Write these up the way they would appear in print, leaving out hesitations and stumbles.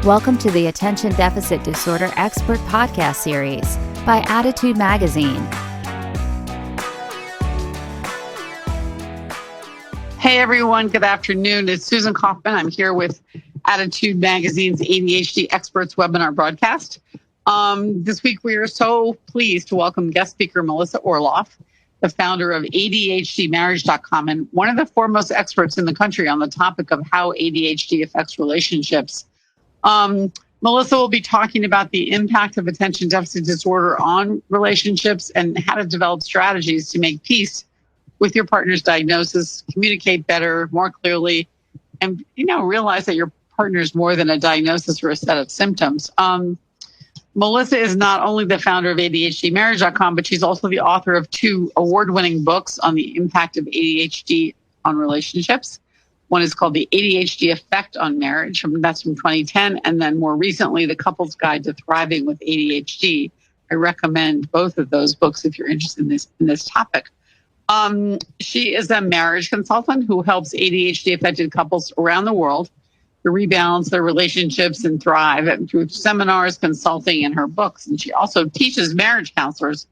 Welcome to the Attention Deficit Disorder Expert Podcast Series by Attitude Magazine. Hey everyone, good afternoon. It's Susan Kaufman. I'm here with Attitude Magazine's ADHD Experts webinar broadcast. This week we are so pleased to welcome guest speaker Melissa Orlov, the founder of ADHDmarriage.com and one of the foremost experts in the country on the topic of how ADHD affects relationships. Melissa will be talking about the impact of attention deficit disorder on relationships and how to develop strategies to make peace with your partner's diagnosis, communicate better, more clearly, and realize that your partner is more than a diagnosis or a set of symptoms. Melissa is not only the founder of ADHDmarriage.com, but she's also the author of 2 award-winning books on the impact of ADHD on relationships. One is called The ADHD Effect on Marriage, that's from 2010, and then more recently, The Couple's Guide to Thriving with ADHD. I recommend both of those books if you're interested in this topic. She is a marriage consultant who helps ADHD-affected couples around the world to rebalance their relationships and thrive through seminars, consulting, and her books. And she also teaches marriage counselors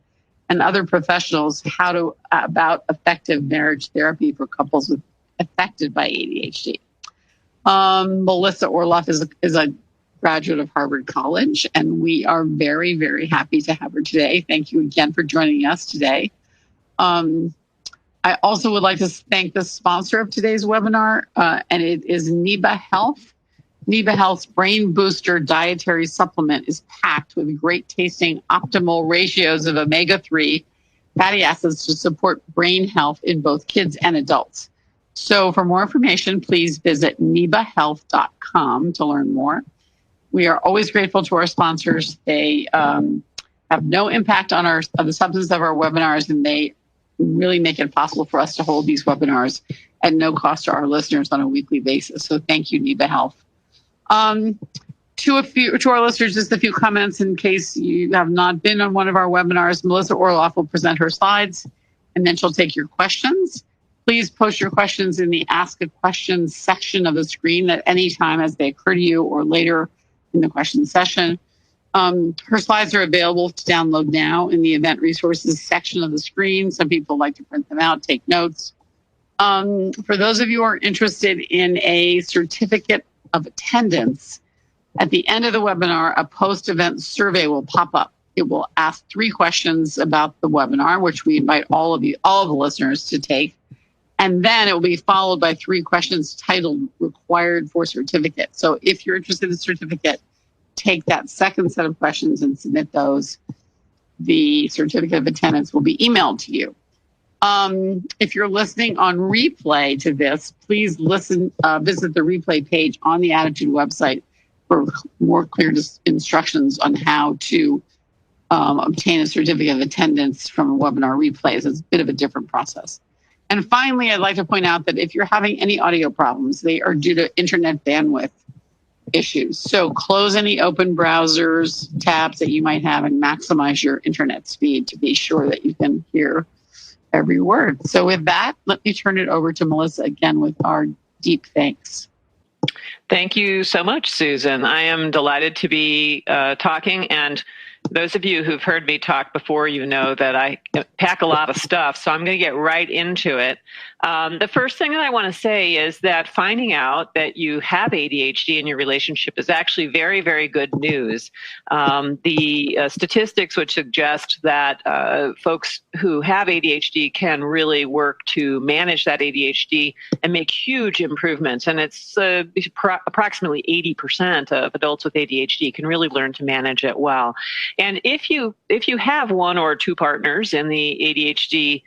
and other professionals about effective marriage therapy for couples affected by ADHD. Melissa Orlov is a graduate of Harvard College, and we are very, very happy to have her today. Thank you again for joining us today. I also would like to thank the sponsor of today's webinar, and it is Neba Health. Neba Health's Brain Booster Dietary Supplement is packed with great tasting optimal ratios of omega-3 fatty acids to support brain health in both kids and adults. So for more information, please visit nebahealth.com to learn more. We are always grateful to our sponsors. They have no impact on the substance of our webinars, and they really make it possible for us to hold these webinars at no cost to our listeners on a weekly basis. So thank you, Neba Health. To our listeners, just a few comments in case you have not been on one of our webinars. Melissa Orlov will present her slides, and then she'll take your questions. Please post your questions in the Ask a Question section of the screen at any time as they occur to you or later in the question session. Her slides are available to download now in the event resources section of the screen. Some people like to print them out, take notes. For those of you who are interested in a certificate of attendance, at the end of the webinar, a post-event survey will pop up. It will ask 3 questions about the webinar, which we invite all of the listeners to take. And then it will be followed by 3 questions titled Required for Certificate. So if you're interested in the certificate, take that second set of questions and submit those. The certificate of attendance will be emailed to you. If you're listening on replay to this, please visit the replay page on the Attitude website for more clear instructions on how to obtain a certificate of attendance from a webinar replays. It's a bit of a different process. And finally, I'd like to point out that if you're having any audio problems, they are due to internet bandwidth issues. So close any open browsers, tabs that you might have, and maximize your internet speed to be sure that you can hear every word. So with that, let me turn it over to Melissa again with our deep thanks. Thank you so much, Susan. I am delighted to be talking, and those of you who've heard me talk before, you know that I pack a lot of stuff, so I'm going to get right into it. The first thing that I want to say is that finding out that you have ADHD in your relationship is actually very, very good news. The statistics would suggest that folks who have ADHD can really work to manage that ADHD and make huge improvements. And it's approximately 80% of adults with ADHD can really learn to manage it well. And if you have 1 or 2 partners in the ADHD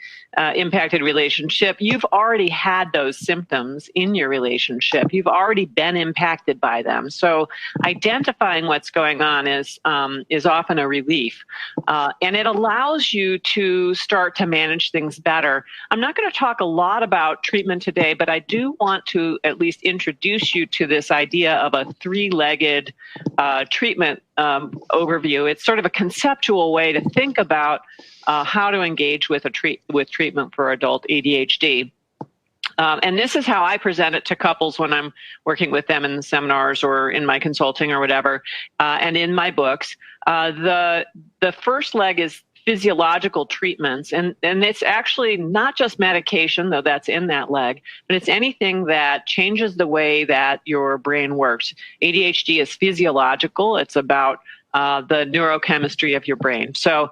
impacted relationship, you've already had those symptoms in your relationship. You've already been impacted by them. So identifying what's going on is often a relief. And it allows you to start to manage things better. I'm not going to talk a lot about treatment today, but I do want to at least introduce you to this idea of a 3-legged treatment overview. It's sort of a conceptual way to think about how to engage with treatment for adult ADHD. And this is how I present it to couples when I'm working with them in the seminars or in my consulting or whatever, and in my books. The first leg is physiological treatments, and it's actually not just medication, though that's in that leg, but it's anything that changes the way that your brain works. ADHD is physiological. It's about the neurochemistry of your brain. So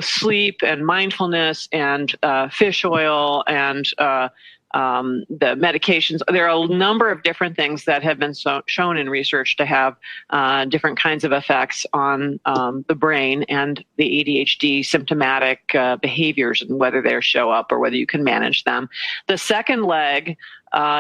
sleep and mindfulness and fish oil and the medications. There are a number of different things that have been shown in research to have different kinds of effects on the brain and the ADHD symptomatic behaviors, and whether they show up or whether you can manage them. The second leg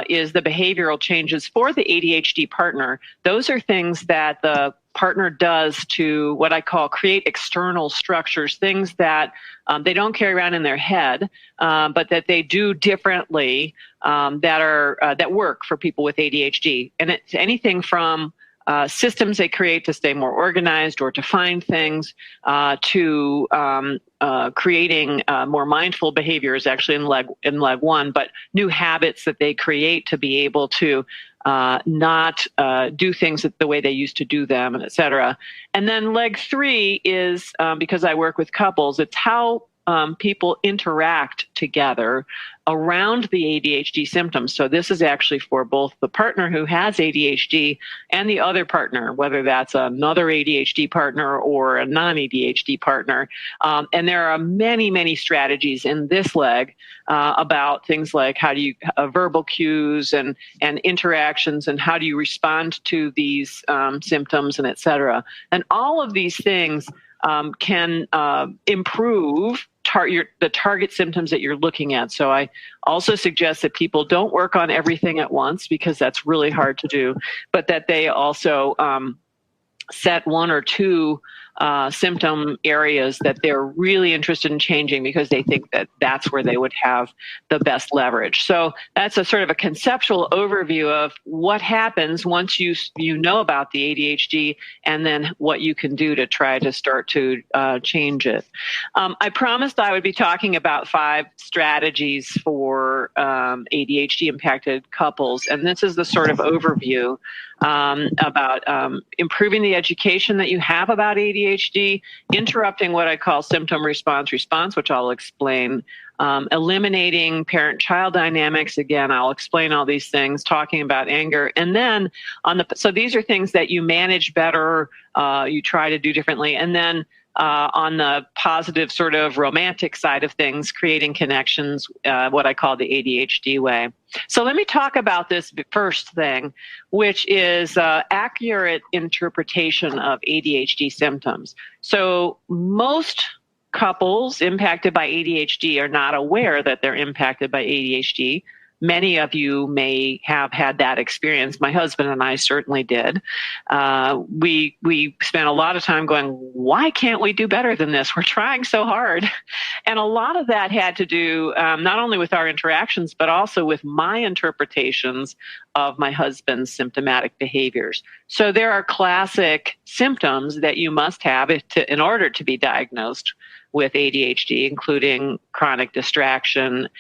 is the behavioral changes for the ADHD partner. Those are things that the partner does to what I call create external structures, things that they don't carry around in their head, but that they do differently, that work for people with ADHD. And it's anything from systems they create to stay more organized or to find things, to creating more mindful behaviors, actually in leg one, but new habits that they create to be able to not do things the way they used to do them, and et cetera. And then leg three is, because I work with couples, it's how people interact together around the ADHD symptoms. So this is actually for both the partner who has ADHD and the other partner, whether that's another ADHD partner or a non-ADHD partner. And there are many, many strategies in this leg about things like how do you verbal cues and interactions, and how do you respond to these symptoms, and et cetera. And all of these things can improve the target symptoms that you're looking at. So I also suggest that people don't work on everything at once, because that's really hard to do, but that they also set one or two symptom areas that they're really interested in changing, because they think that that's where they would have the best leverage. So that's a sort of a conceptual overview of what happens once you know about the ADHD, and then what you can do to try to start to change it. I promised I would be talking about 5 strategies for ADHD impacted couples, and this is the sort of overview about improving the education that you have about ADHD, interrupting what I call symptom response, which I'll explain, eliminating parent-child dynamics. Again, I'll explain all these things, talking about anger. And then so these are things that you manage better, you try to do differently. And then on the positive sort of romantic side of things, creating connections, what I call the ADHD way. So let me talk about this first thing, which is accurate interpretation of ADHD symptoms. So most couples impacted by ADHD are not aware that they're impacted by ADHD. Many of you may have had that experience. My husband and I certainly did. We spent a lot of time going, why can't we do better than this? We're trying so hard. And a lot of that had to do not only with our interactions, but also with my interpretations of my husband's symptomatic behaviors. So there are classic symptoms that you must have in order to be diagnosed with ADHD, including chronic distraction,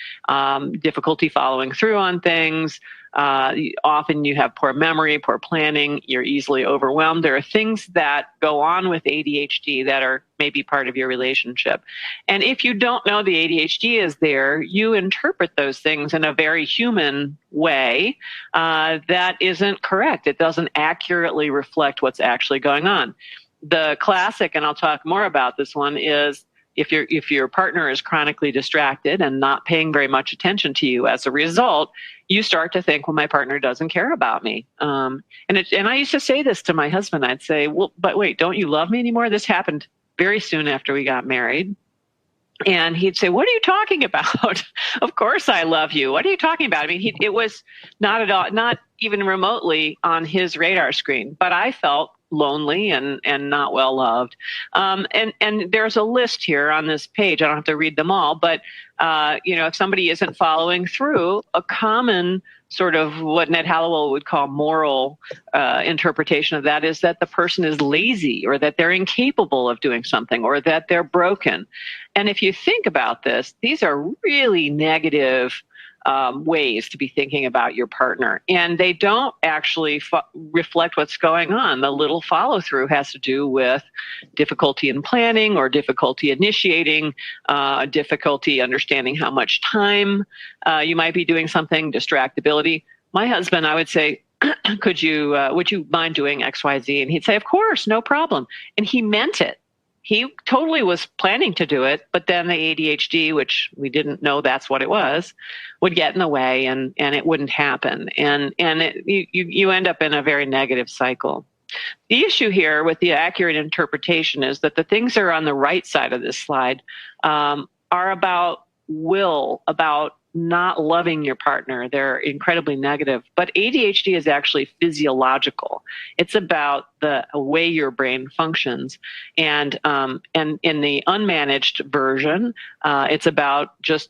difficulty following through on things. Often you have poor memory, poor planning, you're easily overwhelmed. There are things that go on with ADHD that are maybe part of your relationship. And if you don't know the ADHD is there, you interpret those things in a very human way that isn't correct. It doesn't accurately reflect what's actually going on. The classic, and I'll talk more about this one, is if your partner is chronically distracted and not paying very much attention to you as a result, you start to think, well, my partner doesn't care about me. And I used to say this to my husband. I'd say, well, but wait, don't you love me anymore? This happened very soon after we got married. And he'd say, what are you talking about? Of course I love you. What are you talking about? I mean, it was not at all, not even remotely on his radar screen, but I felt lonely and not well loved. And there's a list here on this page. I don't have to read them all, but if somebody isn't following through, a common sort of what Ned Hallowell would call moral interpretation of that is that the person is lazy, or that they're incapable of doing something, or that they're broken. And if you think about this, these are really negative ways to be thinking about your partner. And they don't actually reflect what's going on. The little follow-through has to do with difficulty in planning or difficulty initiating, difficulty understanding how much time you might be doing something, distractibility. My husband, I would say, would you mind doing X, Y, Z? And he'd say, of course, no problem. And he meant it. He totally was planning to do it, but then the ADHD, which we didn't know that's what it was, would get in the way, and it wouldn't happen. And you end up in a very negative cycle. The issue here with the accurate interpretation is that the things that are on the right side of this slide are about will, about not loving your partner. They're incredibly negative. But ADHD is actually physiological. It's about the way your brain functions. And in the unmanaged version, it's about just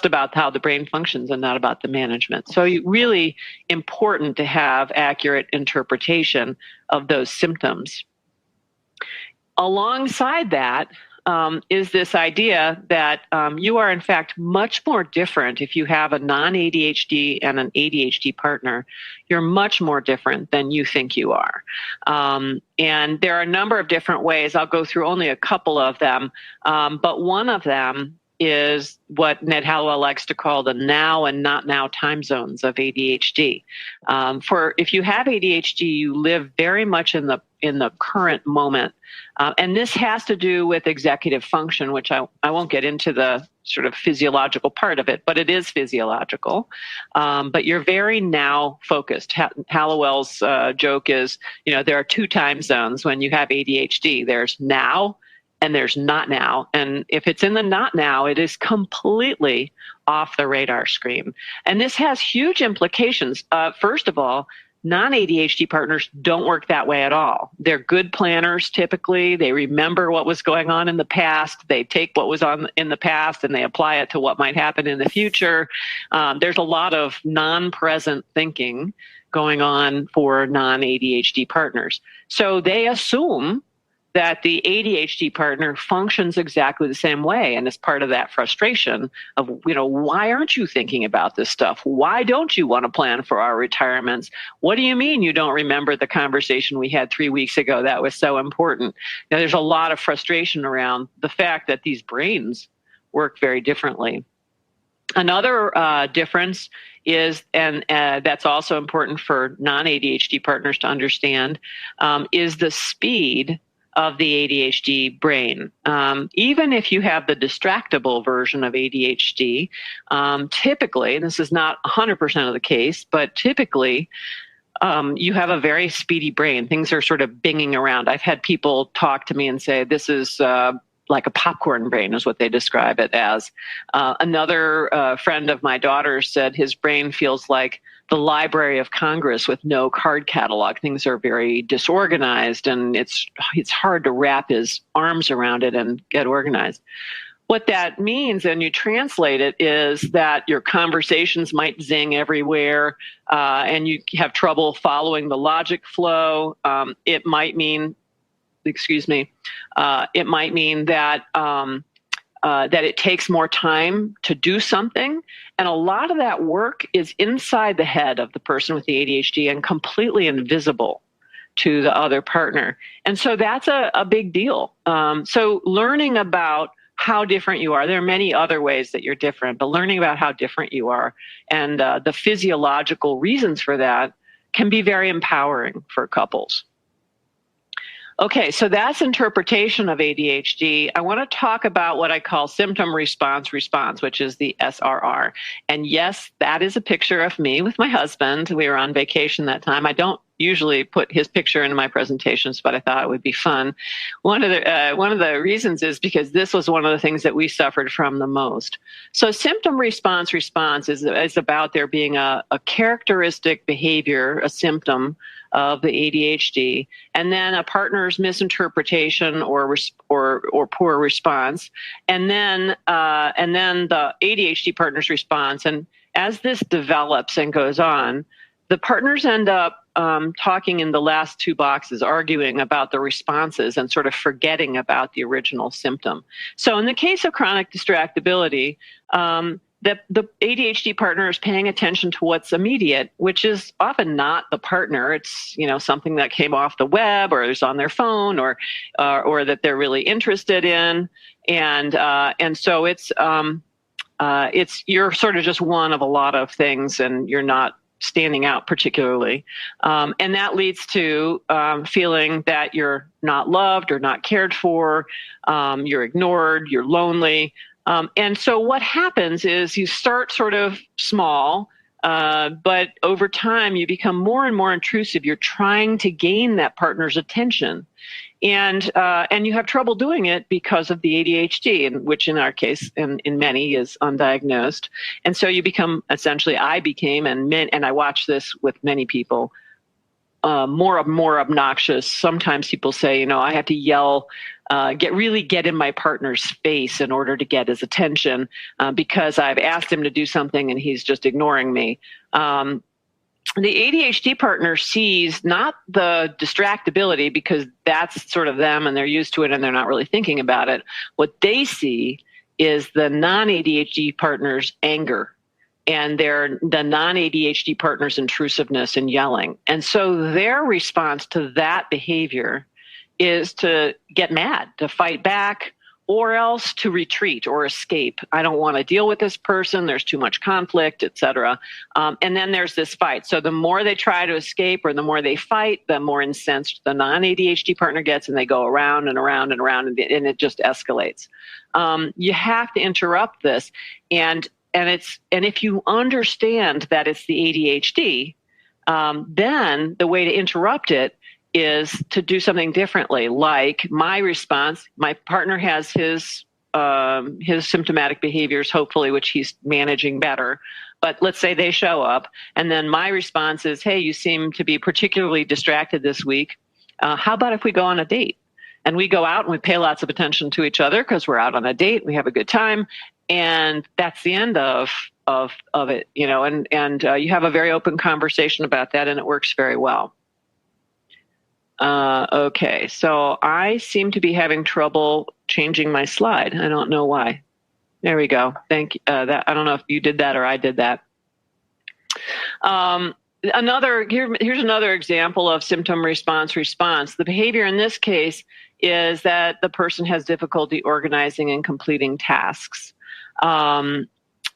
about how the brain functions and not about the management. So really important to have accurate interpretation of those symptoms. Alongside that, is this idea that you are, in fact, much more different if you have a non-ADHD and an ADHD partner. You're much more different than you think you are. And there are a number of different ways. I'll go through only a couple of them. But one of them is what Ned Hallowell likes to call the now and not now time zones of ADHD. For if you have ADHD, you live very much in the current moment. And this has to do with executive function, which I won't get into the sort of physiological part of it, but it is physiological. But you're very now focused. Hallowell's joke is, there are two time zones when you have ADHD. There's now and there's not now. And if it's in the not now, it is completely off the radar screen. And this has huge implications. First of all, non-ADHD partners don't work that way at all. They're good planners typically. They remember what was going on in the past. They take what was on in the past and they apply it to what might happen in the future. There's a lot of non-present thinking going on for non-ADHD partners. So they assume that the ADHD partner functions exactly the same way. And as part of that frustration of, why aren't you thinking about this stuff? Why don't you want to plan for our retirements? What do you mean you don't remember the conversation we had 3 weeks ago? That was so important. There's a lot of frustration around the fact that these brains work very differently. Another difference is, and that's also important for non-ADHD partners to understand, is the speed of the ADHD brain. Even if you have the distractible version of ADHD, typically, and this is not 100% of the case, but typically you have a very speedy brain. Things are sort of binging around. I've had people talk to me and say, this is like a popcorn brain is what they describe it as. Another friend of my daughter's said his brain feels like the Library of Congress with no card catalog. Things are very disorganized, and it's hard to wrap his arms around it and get organized. What that means, and you translate it, is that your conversations might zing everywhere, and you have trouble following the logic flow. It might mean that that it takes more time to do something. And a lot of that work is inside the head of the person with the ADHD and completely invisible to the other partner. And so that's a big deal. So learning about how different you are, there are many other ways that you're different, but learning about how different you are and the physiological reasons for that can be very empowering for couples. Okay, so that's interpretation of ADHD. I want to talk about what I call symptom response, which is the SRR. And yes, that is a picture of me with my husband. We were on vacation that time. I don't usually put his picture into my presentations, but I thought it would be fun. One of the reasons is because this was one of the things that we suffered from the most. So symptom response is about there being a characteristic behavior, a symptom of the ADHD, and then a partner's misinterpretation or poor response, and then the ADHD partner's response. And as this develops and goes on, the partners end up talking in the last two boxes, arguing about the responses and sort of forgetting about the original symptom. So in the case of chronic distractibility, the ADHD partner is paying attention to what's immediate, which is often not the partner. It's, something that came off the web or is on their phone or that they're really interested in. And so it's you're sort of just one of a lot of things, and you're not standing out particularly. And that leads to feeling that you're not loved or not cared for, you're ignored, you're lonely. And so what happens is you start sort of small, but over time you become more and more intrusive. You're trying to gain that partner's attention. And you have trouble doing it because of the ADHD, which in our case, in many, is undiagnosed. And so you become, essentially, I became, and I watch this with many people, more obnoxious. Sometimes people say, I have to yell, get in my partner's face in order to get his attention because I've asked him to do something and he's just ignoring me. The ADHD partner sees not the distractibility, because that's sort of them and they're used to it and they're not really thinking about it. What they see is the non-ADHD partner's anger and the non-ADHD partner's intrusiveness and yelling. And so their response to that behavior is to get mad, to fight back, or else to retreat or escape. I don't want to deal with this person. There's too much conflict, et cetera. And then there's this fight. So the more they try to escape or the more they fight, the more incensed the non-ADHD partner gets, and they go around and around and around, and it just escalates. You have to interrupt this. And if you understand that it's the ADHD, then the way to interrupt it is to do something differently. Like my response, my partner has his symptomatic behaviors, hopefully, which he's managing better. But let's say they show up, and then my response is, hey, you seem to be particularly distracted this week. How about if we go on a date? And we go out and we pay lots of attention to each other because we're out on a date. We have a good time. And that's the end of it, and you have a very open conversation about that, and it works very well. Okay, so I seem to be having trouble changing my slide. I don't know why. There we go. Thank you. I don't know if you did that or I did that. Here's another example of symptom response. The behavior in this case is that the person has difficulty organizing and completing tasks.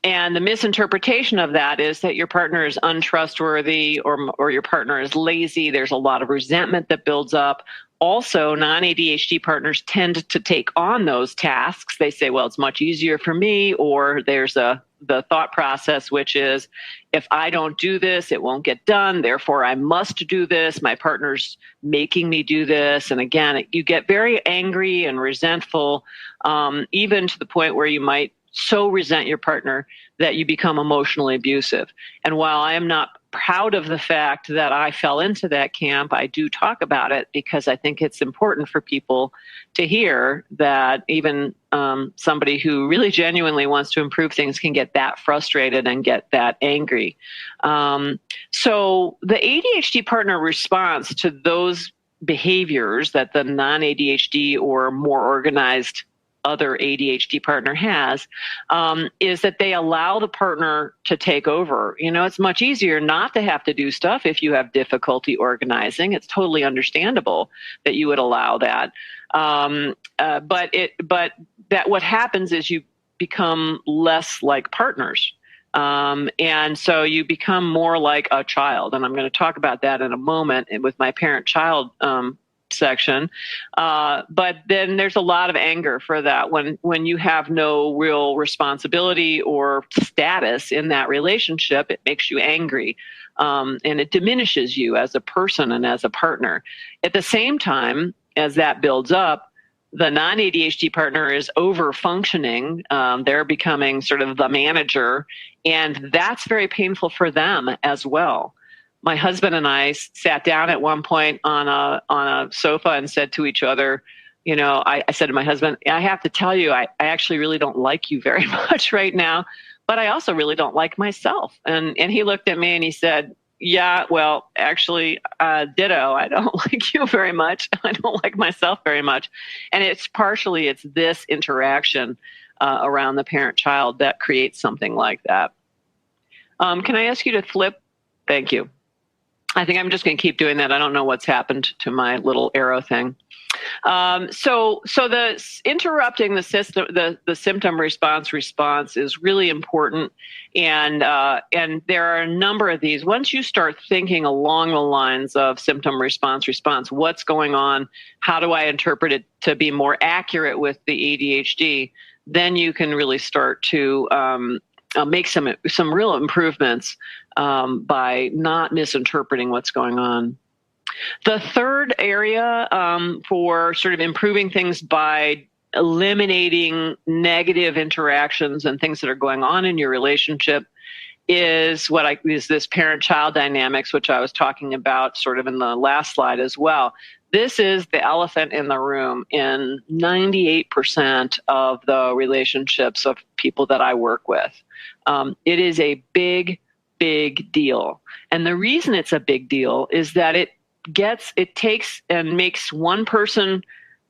And the misinterpretation of that is that your partner is untrustworthy or your partner is lazy. There's a lot of resentment that builds up. Also, non-ADHD partners tend to take on those tasks. They say, well, it's much easier for me, or there's the thought process, which is, if I don't do this, it won't get done. Therefore, I must do this. My partner's making me do this. And again, you get very angry and resentful, even to the point where you might so resent your partner that you become emotionally abusive. And while I am not proud of the fact that I fell into that camp, I do talk about it because I think it's important for people to hear that even somebody who really genuinely wants to improve things can get that frustrated and get that angry. So the ADHD partner response to those behaviors that the non-ADHD or more organized other ADHD partner has, is that they allow the partner to take over. It's much easier not to have to do stuff if you have difficulty organizing. It's totally understandable that you would allow that. But that what happens is you become less like partners. And so you become more like a child. And I'm going to talk about that in a moment with my parent-child section. But then there's a lot of anger for that when you have no real responsibility or status in that relationship. It makes you angry, and it diminishes you as a person and as a partner. At the same time, as that builds up, the non-ADHD partner is over-functioning. They're becoming sort of the manager, and that's very painful for them as well. My husband and I sat down at one point on a sofa and said to each other, I said to my husband, I have to tell you, I actually really don't like you very much right now, but I also really don't like myself. And he looked at me and he said, yeah, well, actually, ditto. I don't like you very much. I don't like myself very much. And it's this interaction around the parent-child that creates something like that. Can I ask you to flip? Thank you. I think I'm just going to keep doing that. I don't know what's happened to my little arrow thing. So the interrupting the system, the symptom response is really important, and there are a number of these. Once you start thinking along the lines of symptom response, what's going on? How do I interpret it to be more accurate with the ADHD? Then you can really start to make some real improvements by not misinterpreting what's going on. The third area for sort of improving things by eliminating negative interactions and things that are going on in your relationship is this parent-child dynamics, which I was talking about sort of in the last slide as well. This is the elephant in the room in 98% of the relationships of people that I work with. It is a big, big deal. And the reason it's a big deal is that it takes and makes one person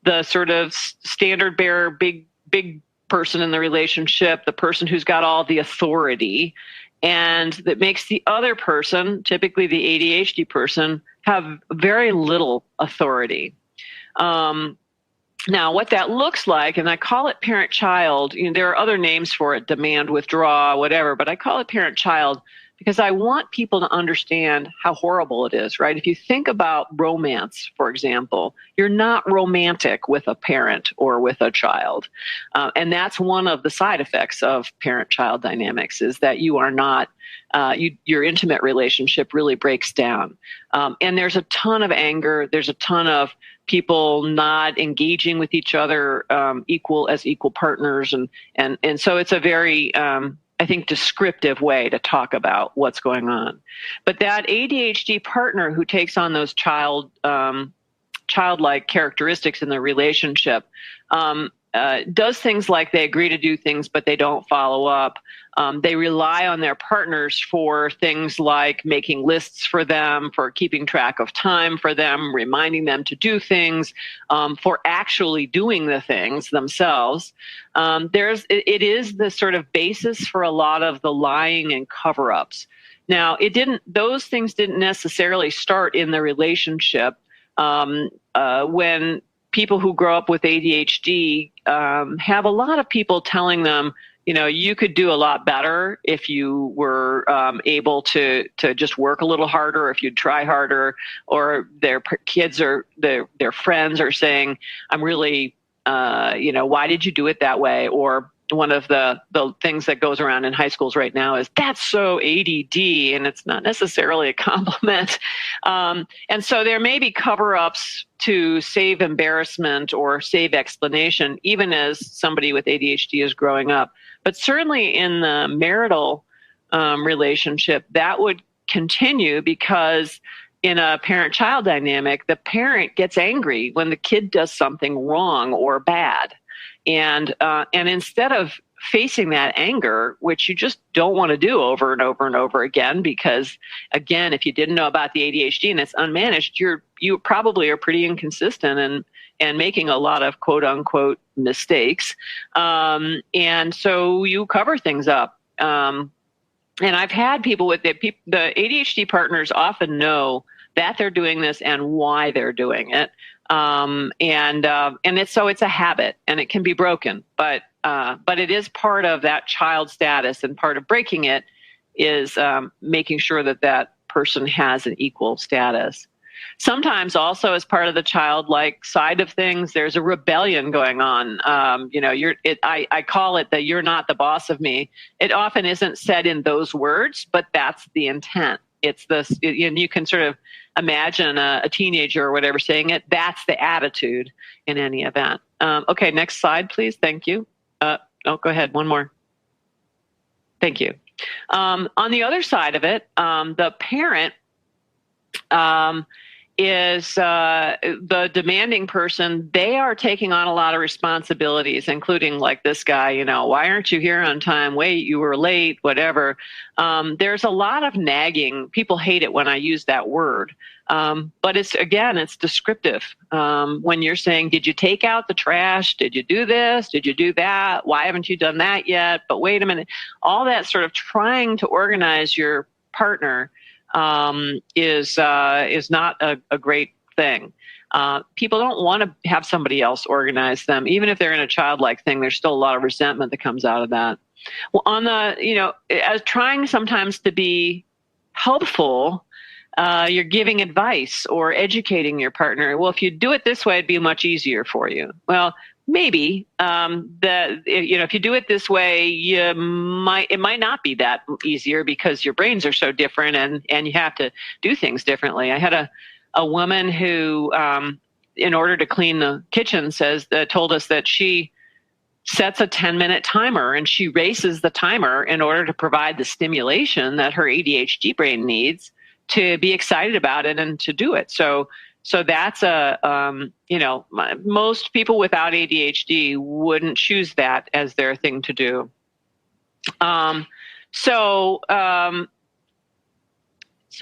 the sort of standard bearer, big person in the relationship, the person who's got all the authority, and that makes the other person, typically the ADHD person, have very little authority. Now, what that looks like, and I call it parent-child, there are other names for it, demand, withdraw, whatever, but I call it parent-child because I want people to understand how horrible it is, right? If you think about romance, for example, you're not romantic with a parent or with a child. And that's one of the side effects of parent-child dynamics is that you are not, your intimate relationship really breaks down. And there's a ton of anger. There's a ton of people not engaging with each other equal partners. And so it's a very, I think, descriptive way to talk about what's going on. But that ADHD partner who takes on those childlike characteristics in the relationship does things like they agree to do things, but they don't follow up. They rely on their partners for things like making lists for them, for keeping track of time for them, reminding them to do things, for actually doing the things themselves. It is the sort of basis for a lot of the lying and cover-ups. Now, those things didn't necessarily start in the relationship. When people who grow up with ADHD have a lot of people telling them, you could do a lot better if you were able to just work a little harder, if you'd try harder, or their kids or their friends are saying, I'm really, why did you do it that way? Or one of the things that goes around in high schools right now is that's so ADD, and it's not necessarily a compliment. And so there may be cover-ups to save embarrassment or save explanation, even as somebody with ADHD is growing up. But certainly in the marital relationship, that would continue because in a parent-child dynamic, the parent gets angry when the kid does something wrong or bad. And instead of facing that anger, which you just don't want to do over and over and over again, because again, if you didn't know about the ADHD and it's unmanaged, you probably are pretty inconsistent and making a lot of quote unquote mistakes. And so you cover things up. And I've had people with the ADHD partners often know that they're doing this and why they're doing it. And it's a habit and it can be broken, but it is part of that child status, and part of breaking it is making sure that person has an equal status. Sometimes also as part of the childlike side of things, there's a rebellion going on. I call it the "you're not the boss of me." It often isn't said in those words, but that's the intent. It's this, and you can sort of imagine a teenager or whatever saying it. That's the attitude in any event. Okay, next slide, please. Thank you. Go ahead. One more. Thank you. On the other side of it, the parent is the demanding person. They are taking on a lot of responsibilities, including like this guy, why aren't you here on time? Wait, you were late, whatever. There's a lot of nagging. People hate it when I use that word. But it's descriptive. When you're saying, did you take out the trash? Did you do this? Did you do that? Why haven't you done that yet? But wait a minute. All that sort of trying to organize your partner is not a great thing. People don't want to have somebody else organize them. Even if they're in a childlike thing, there's still a lot of resentment that comes out of that. Well, on the, as trying sometimes to be helpful, you're giving advice or educating your partner. Well, if you do it this way, it'd be much easier for you. Well, maybe if you do it this way, it might not be that easier because your brains are so different and you have to do things differently. I had a woman who, in order to clean the kitchen, told us that she sets a 10-minute timer and she races the timer in order to provide the stimulation that her ADHD brain needs to be excited about it and to do it. So that's most people without ADHD wouldn't choose that as their thing to do. So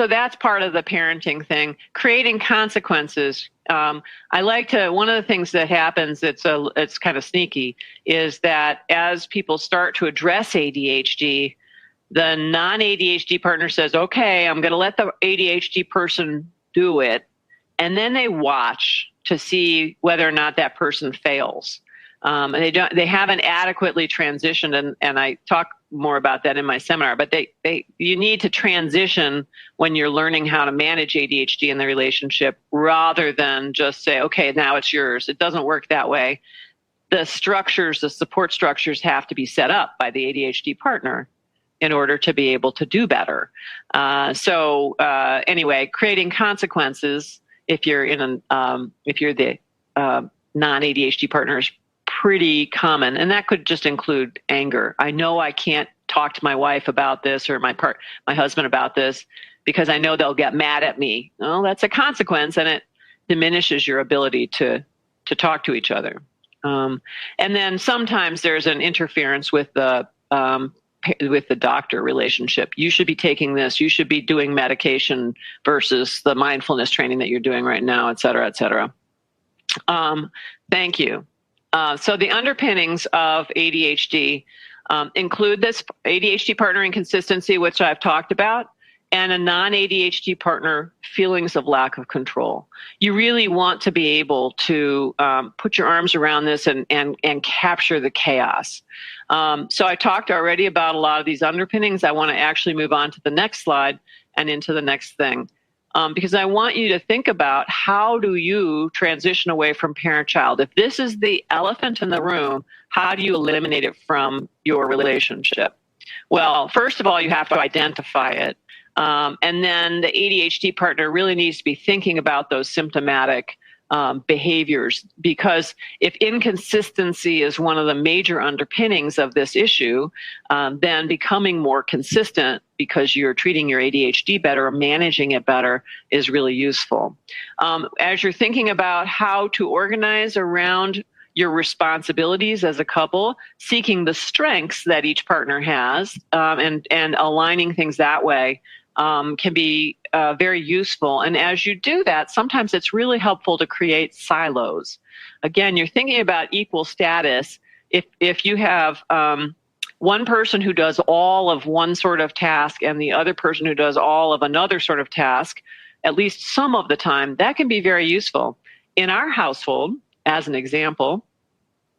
that's part of the parenting thing. Creating consequences. One of the things that happens, it's kind of sneaky, is that as people start to address ADHD, the non-ADHD partner says, okay, I'm going to let the ADHD person do it. And then they watch to see whether or not that person fails. And they haven't adequately transitioned. And I talk more about that in my seminar, but you need to transition when you're learning how to manage ADHD in the relationship rather than just say, okay, now it's yours. It doesn't work that way. The support structures have to be set up by the ADHD partner in order to be able to do better. Anyway, creating consequences if you're the non-ADHD partner is pretty common, and that could just include anger. I know I can't talk to my wife about this or my husband about this because I know they'll get mad at me. Well, that's a consequence, and it diminishes your ability to talk to each other. And then sometimes there's an interference with the doctor relationship. You should be taking this. You should be doing medication versus the mindfulness training that you're doing right now, et cetera, et cetera. Thank you. So the underpinnings of ADHD include this ADHD partner inconsistency, which I've talked about, and a non-ADHD partner feelings of lack of control. You really want to be able to put your arms around this and capture the chaos. So I talked already about a lot of these underpinnings. I want to actually move on to the next slide and into the next thing. Because I want you to think about how do you transition away from parent-child? If this is the elephant in the room, how do you eliminate it from your relationship? Well, first of all, you have to identify it. And then the ADHD partner really needs to be thinking about those symptomatic behaviors, because if inconsistency is one of the major underpinnings of this issue, then becoming more consistent because you're treating your ADHD better or managing it better is really useful. As you're thinking about how to organize around your responsibilities as a couple, seeking the strengths that each partner has, and aligning things that way can be very useful. And as you do that, sometimes it's really helpful to create silos. Again, you're thinking about equal status. If you have one person who does all of one sort of task and the other person who does all of another sort of task, at least some of the time, that can be very useful. In our household, as an example,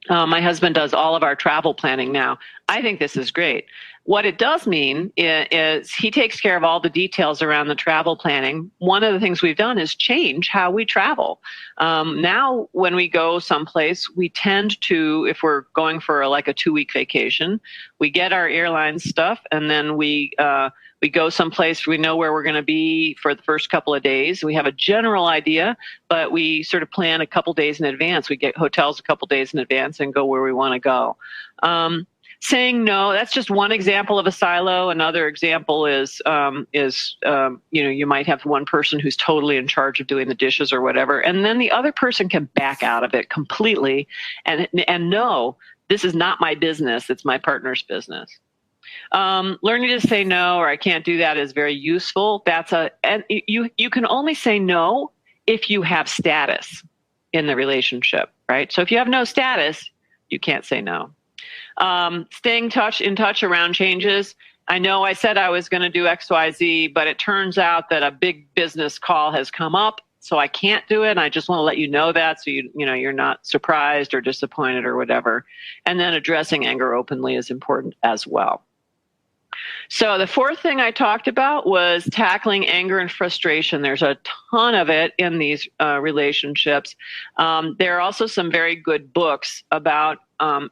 my husband does all of our travel planning now. I think this is great. What it does mean is he takes care of all the details around the travel planning. One of the things we've done is change how we travel. Now, when we go someplace, we tend to, if we're going for a 2-week vacation, we get our airline stuff and then we go someplace, we know where we're going to be for the first couple of days. We have a general idea, but we sort of plan a couple days in advance. We get hotels a couple days in advance and go where we want to go. saying no, that's just one example of a silo. Another example is you might have one person who's totally in charge of doing the dishes or whatever, and then the other person can back out of it completely and know this is not my business, it's my partner's business. Learning to say no, or I can't do that, is very useful. And you can only say no if you have status in the relationship, right? So if you have no status, you can't say no. Staying in touch around changes. I know I said I was going to do XYZ, but it turns out that a big business call has come up, so I can't do it. And I just want to let you know that, so you're not surprised or disappointed or whatever. And then addressing anger openly is important as well. So the fourth thing I talked about was tackling anger and frustration. There's a ton of it in these relationships. There are also some very good books about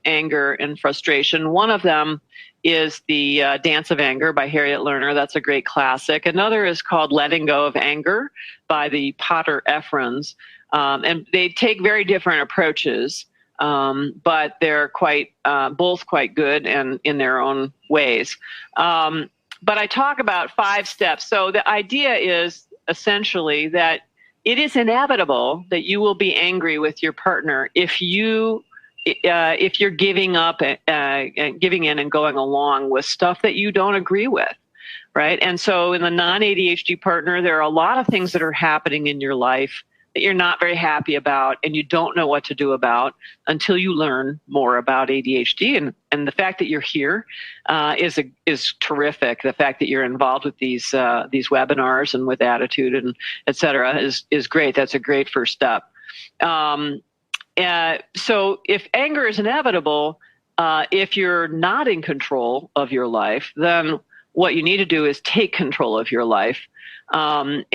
anger and frustration. One of them is The Dance of Anger by Harriet Lerner. That's a great classic. Another is called Letting Go of Anger by the Potter Efrons. And they take very different approaches, but they're both quite good and in their own ways. But I talk about 5 steps. So the idea is essentially that it is inevitable that you will be angry with your partner if you're giving up and giving in and going along with stuff that you don't agree with, right? And so in the non-ADHD partner, there are a lot of things that are happening in your life that you're not very happy about and you don't know what to do about until you learn more about ADHD. And the fact that you're here is terrific. The fact that you're involved with these webinars and with Attitude and et cetera is great. That's a great first step. So if anger is inevitable, if you're not in control of your life, then what you need to do is take control of your life. And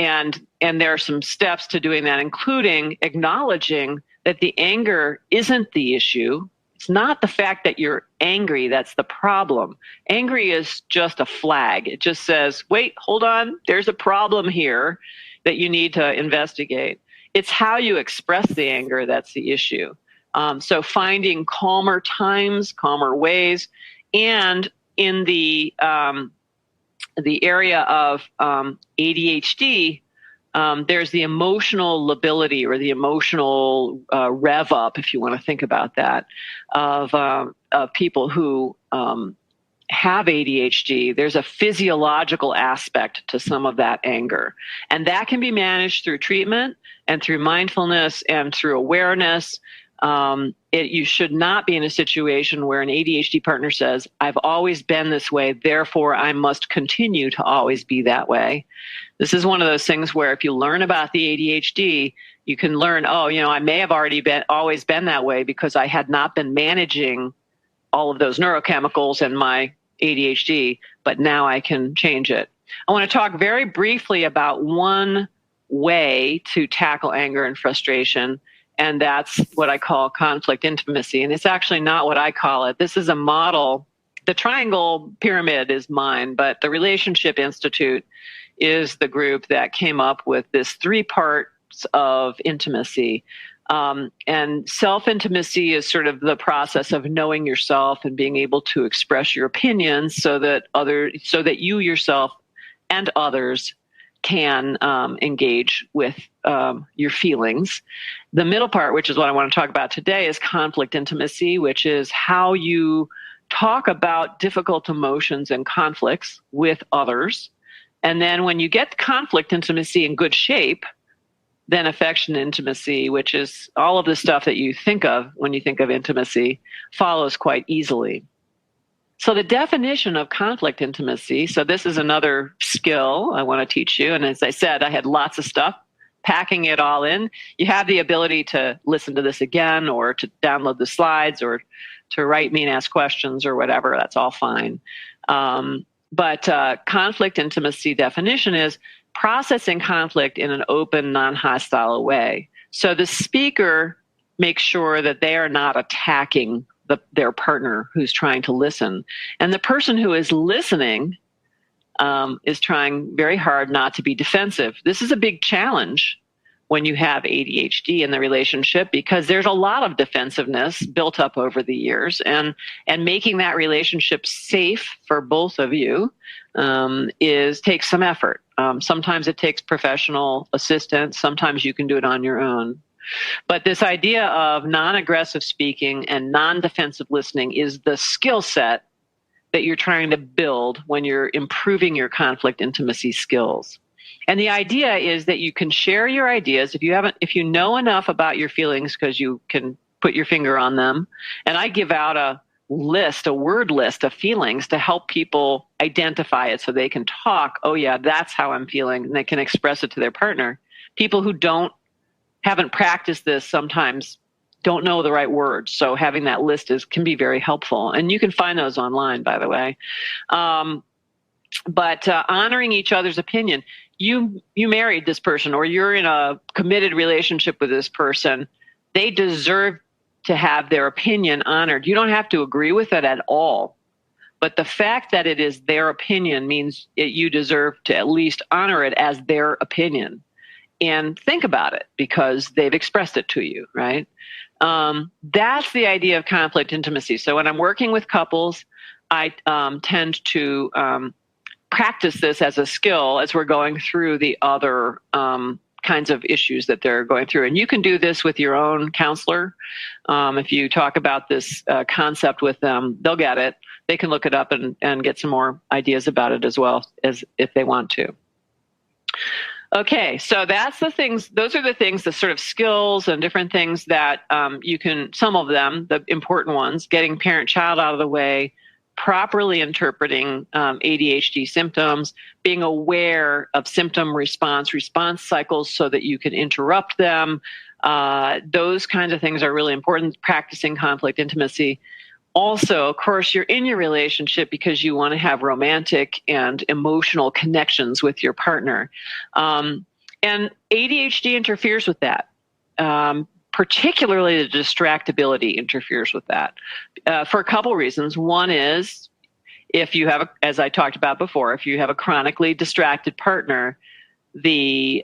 there are some steps to doing that, including acknowledging that the anger isn't the issue. It's not the fact that you're angry that's the problem. Angry is just a flag. It just says, wait, hold on, there's a problem here that you need to investigate. It's how you express the anger that's the issue. So finding calmer times, calmer ways, and in the area of ADHD, there's the emotional lability or the emotional rev up, if you want to think about that, of people who have ADHD. There's a physiological aspect to some of that anger, and that can be managed through treatment and through mindfulness and through awareness. You should not be in a situation where an ADHD partner says, I've always been this way, therefore I must continue to always be that way. This is one of those things where if you learn about the ADHD, you can learn, I may have always been that way because I had not been managing all of those neurochemicals and my ADHD, but now I can change it. I want to talk very briefly about one way to tackle anger and frustration, and that's what I call conflict intimacy. And it's actually not what I call it. This is a model. The triangle pyramid is mine, but the Relationship Institute is the group that came up with this 3 parts of intimacy. And self-intimacy is sort of the process of knowing yourself and being able to express your opinions so that you yourself and others can engage with your feelings. The middle part, which is what I want to talk about today, is conflict intimacy, which is how you talk about difficult emotions and conflicts with others. And then when you get conflict intimacy in good shape, then affection intimacy, which is all of the stuff that you think of when you think of intimacy, follows quite easily. So the definition of conflict intimacy, so this is another skill I want to teach you. And as I said, I had lots of stuff, packing it all in. You have the ability to listen to this again or to download the slides or to write me and ask questions or whatever. That's all fine. But conflict intimacy definition is processing conflict in an open, non-hostile way. So the speaker makes sure that they are not attacking their partner who's trying to listen. And the person who is listening is trying very hard not to be defensive. This is a big challenge when you have ADHD in the relationship, because there's a lot of defensiveness built up over the years, and making that relationship safe for both of you takes some effort. Sometimes it takes professional assistance. Sometimes you can do it on your own. But this idea of non-aggressive speaking and non-defensive listening is the skill set that you're trying to build when you're improving your conflict intimacy skills. And the idea is that you can share your ideas if you know enough about your feelings, because you can put your finger on them. And I give out a word list of feelings to help people identify it so they can talk, oh yeah, that's how I'm feeling, and they can express it to their partner. People who haven't practiced this sometimes don't know the right words. So having that list can be very helpful. And you can find those online, by the way. But honoring each other's opinion. You married this person, or you're in a committed relationship with this person. They deserve to have their opinion honored. You don't have to agree with it at all. But the fact that it is their opinion means you deserve to at least honor it as their opinion. And think about it, because they've expressed it to you, right? That's the idea of conflict intimacy. So when I'm working with couples, I tend to practice this as a skill as we're going through the other kinds of issues that they're going through. And you can do this with your own counselor. If you talk about this concept with them, they'll get it. They can look it up and get some more ideas about it as well, as if they want to. Okay, so those are the things, the sort of skills and different things that some of them, the important ones, getting parent-child out of the way, properly interpreting ADHD symptoms, being aware of symptom response cycles so that you can interrupt them. Those kinds of things are really important, practicing conflict intimacy. Also, of course, you're in your relationship because you want to have romantic and emotional connections with your partner. And ADHD interferes with that. Particularly the distractibility interferes with that for a couple reasons. One is, if you have, as I talked about before, if you have a chronically distracted partner, you're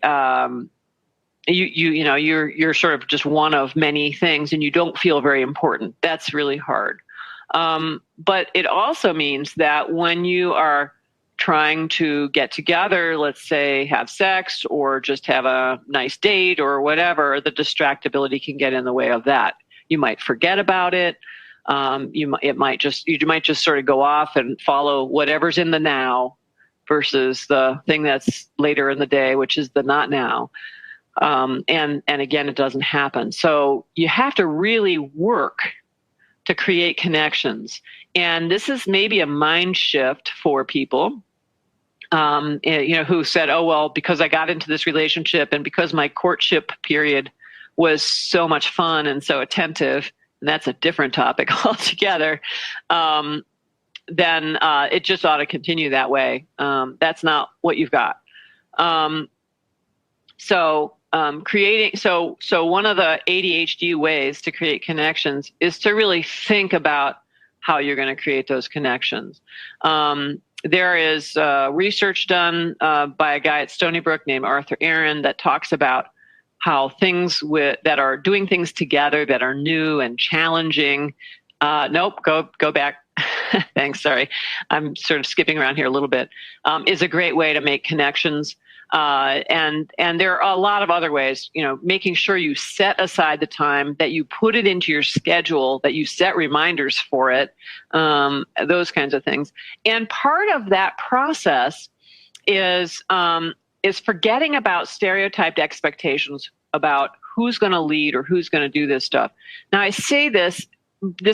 sort of just one of many things, and you don't feel very important. That's really hard. But it also means that when you are trying to get together, let's say have sex or just have a nice date or whatever, the distractibility can get in the way of that. You might forget about it. You might just sort of go off and follow whatever's in the now versus the thing that's later in the day, which is the not now. And again, it doesn't happen. So you have to really work to create connections. And this is maybe a mind shift for people, who said, oh, well, because I got into this relationship and because my courtship period was so much fun and so attentive, and that's a different topic altogether, then it just ought to continue that way. That's not what you've got. So one of the ADHD ways to create connections is to really think about how you're going to create those connections. There is research done by a guy at Stony Brook named Arthur Aaron that talks about how things that are doing things together that are new and challenging. Go back. Thanks. Sorry. I'm sort of skipping around here a little bit. Is a great way to make connections. And there are a lot of other ways, making sure you set aside the time, that you put it into your schedule, that you set reminders for it, those kinds of things. And part of that process is forgetting about stereotyped expectations about who's going to lead or who's going to do this stuff. Now, I say this,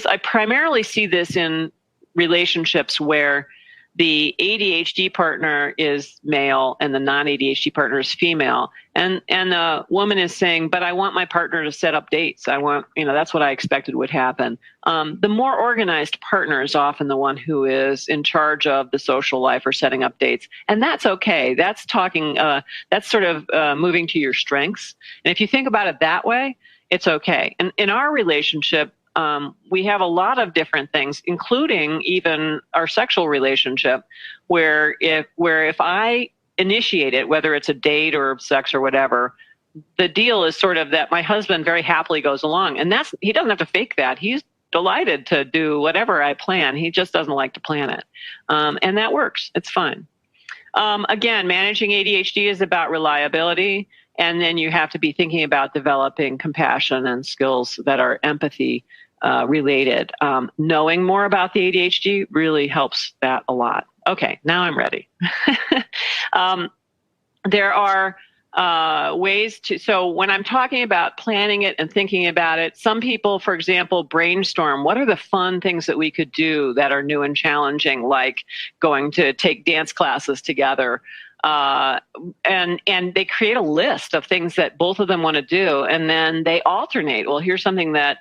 I primarily see this in relationships where the ADHD partner is male and the non-ADHD partner is female. And the woman is saying, but I want my partner to set up dates. I want, that's what I expected would happen. The more organized partner is often the one who is in charge of the social life or setting up dates. And that's okay. That's that's sort of moving to your strengths. And if you think about it that way, it's okay. And in our relationship, we have a lot of different things, including even our sexual relationship, where if I initiate it, whether it's a date or sex or whatever, the deal is sort of that my husband very happily goes along, and he doesn't have to fake that. He's delighted to do whatever I plan. He just doesn't like to plan it. And that works. It's fine. Again, managing ADHD is about reliability. And then you have to be thinking about developing compassion and skills that are empathy related. Knowing more about the ADHD really helps that a lot. Okay, now I'm ready. There are ways to, so when I'm talking about planning it and thinking about it, some people, for example, brainstorm, what are the fun things that we could do that are new and challenging, like going to take dance classes together. And they create a list of things that both of them want to do, and then they alternate. Well, here's something that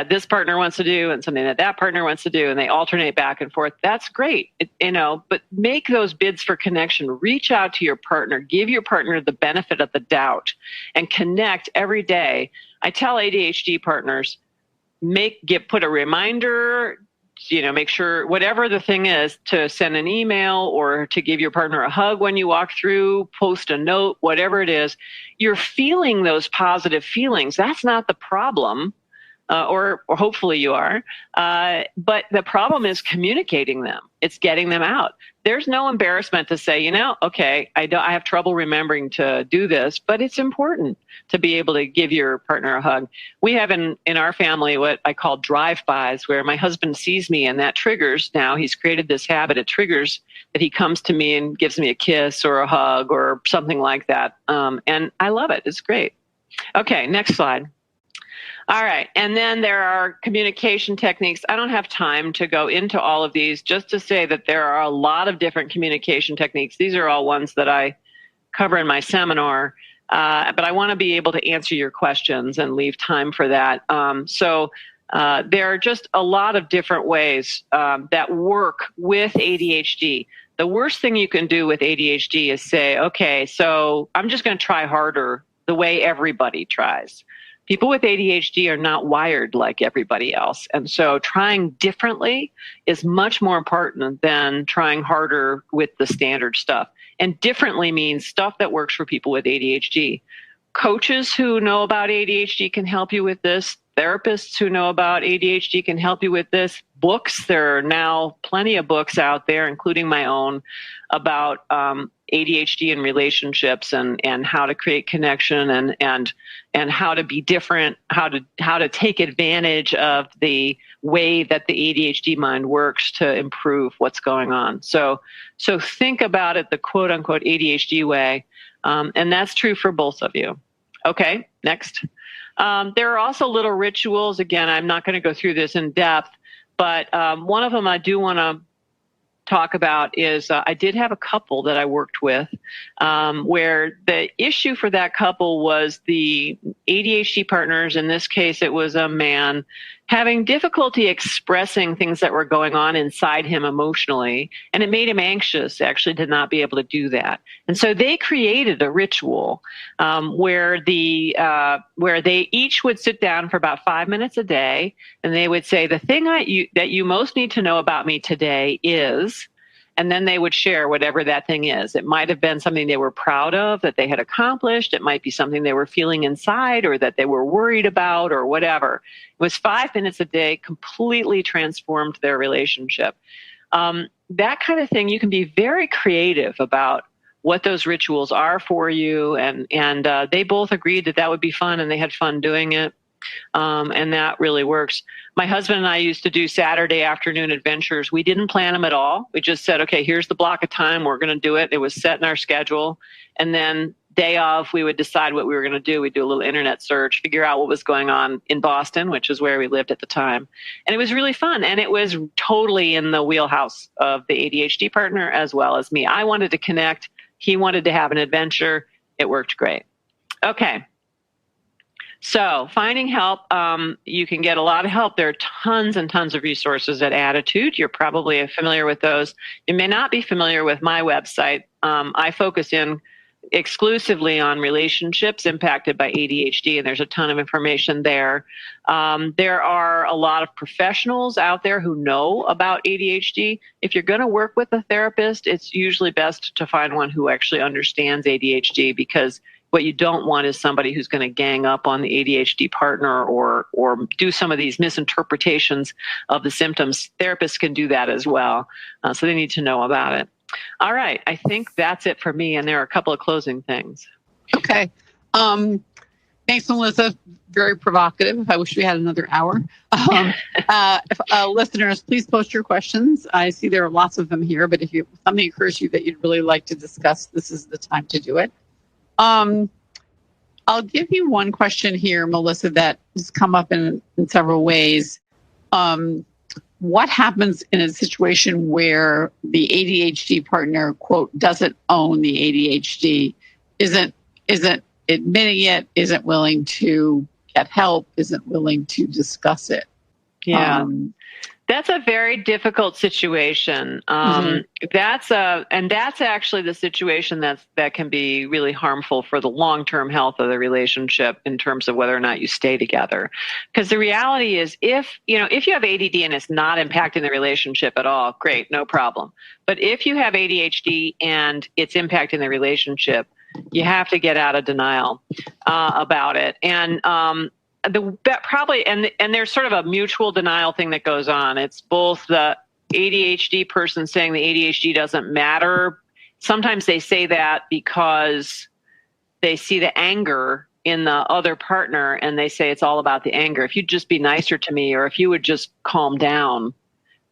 this partner wants to do and something that partner wants to do, and they alternate back and forth. That's great, but make those bids for connection. Reach out to your partner. Give your partner the benefit of the doubt and connect every day. I tell ADHD partners, put a reminder, make sure whatever the thing is, to send an email or to give your partner a hug when you walk through, post a note, whatever it is. You're feeling those positive feelings. That's not the problem. Or hopefully you are. But the problem is communicating them. It's getting them out. There's no embarrassment to say, okay, I have trouble remembering to do this, but it's important to be able to give your partner a hug. We have in our family what I call drive-bys, where my husband sees me and that triggers, now he's created this habit, it triggers that he comes to me and gives me a kiss or a hug or something like that. And I love it. It's great. Okay, next slide. All right. And then there are communication techniques. I don't have time to go into all of these, just to say that there are a lot of different communication techniques. These are all ones that I cover in my seminar, but I want to be able to answer your questions and leave time for that. So there are just a lot of different ways that work with ADHD. The worst thing you can do with ADHD is say, okay, so I'm just going to try harder the way everybody tries. People with ADHD are not wired like everybody else. And so trying differently is much more important than trying harder with the standard stuff. And differently means stuff that works for people with ADHD. Coaches who know about ADHD can help you with this. Therapists who know about ADHD can help you with this. Books, there are now plenty of books out there, including my own, about ADHD and relationships and how to create connection and how to be different, how to take advantage of the way that the ADHD mind works to improve what's going on. So think about it the quote unquote ADHD way, and that's true for both of you. Okay, next. There are also little rituals. Again, I'm not going to go through this in depth, but one of them I do want to talk about is I did have a couple that I worked with where the issue for that couple was the ADHD partners. In this case, it was a man having difficulty expressing things that were going on inside him emotionally, and it made him anxious actually to not be able to do that. And so they created a ritual where they each would sit down for about 5 minutes a day, and they would say, the thing that you most need to know about me today is, and then they would share whatever that thing is. It might have been something they were proud of that they had accomplished. It might be something they were feeling inside or that they were worried about or whatever. It was 5 minutes a day, completely transformed their relationship. That kind of thing, you can be very creative about what those rituals are for you. And they both agreed that would be fun, and they had fun doing it. And that really works. My husband and I used to do Saturday afternoon adventures. We didn't plan them at all. We just said, okay, here's the block of time. We're going to do it. It was set in our schedule. And then day of, we would decide what we were going to do. We'd do a little internet search, figure out what was going on in Boston, which is where we lived at the time. And it was really fun. And it was totally in the wheelhouse of the ADHD partner as well as me. I wanted to connect. He wanted to have an adventure. It worked great. Okay. So finding help, you can get a lot of help. There are tons and tons of resources at Attitude. You're probably familiar with those. You may not be familiar with my website. I focus in exclusively on relationships impacted by ADHD, and there's a ton of information there. There are a lot of professionals out there who know about ADHD. If you're going to work with a therapist, it's usually best to find one who actually understands ADHD, because What you don't want is somebody who's going to gang up on the ADHD partner or do some of these misinterpretations of the symptoms. Therapists can do that as well. So they need to know about it. All right. I think that's it for me. And there are a couple of closing things. Okay. Thanks, Melissa. Very provocative. I wish we had another hour. Listeners, please post your questions. I see there are lots of them here, but if something occurs to you that you'd really like to discuss, this is the time to do it. I'll give you one question here, Melissa, that has come up in several ways. What happens in a situation where the ADHD partner, quote, doesn't own the ADHD, isn't admitting it, isn't willing to get help, isn't willing to discuss it? Yeah. That's a very difficult situation. That's actually the situation that can be really harmful for the long-term health of the relationship in terms of whether or not you stay together. Because the reality is, if you have ADD and it's not impacting the relationship at all, great, no problem. But if you have ADHD and it's impacting the relationship, you have to get out of denial about it. And there's sort of a mutual denial thing that goes on. It's both the ADHD person saying the ADHD doesn't matter. Sometimes they say that because they see the anger in the other partner and they say it's all about the anger. If you'd just be nicer to me, or if you would just calm down,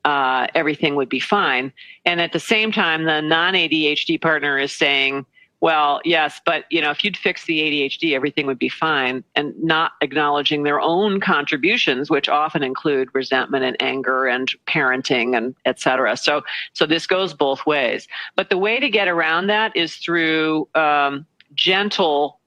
everything would be fine. And at the same time, the non-ADHD partner is saying, well, yes, but if you'd fix the ADHD, everything would be fine, and not acknowledging their own contributions, which often include resentment and anger and parenting and et cetera. So this goes both ways. But the way to get around that is through gentle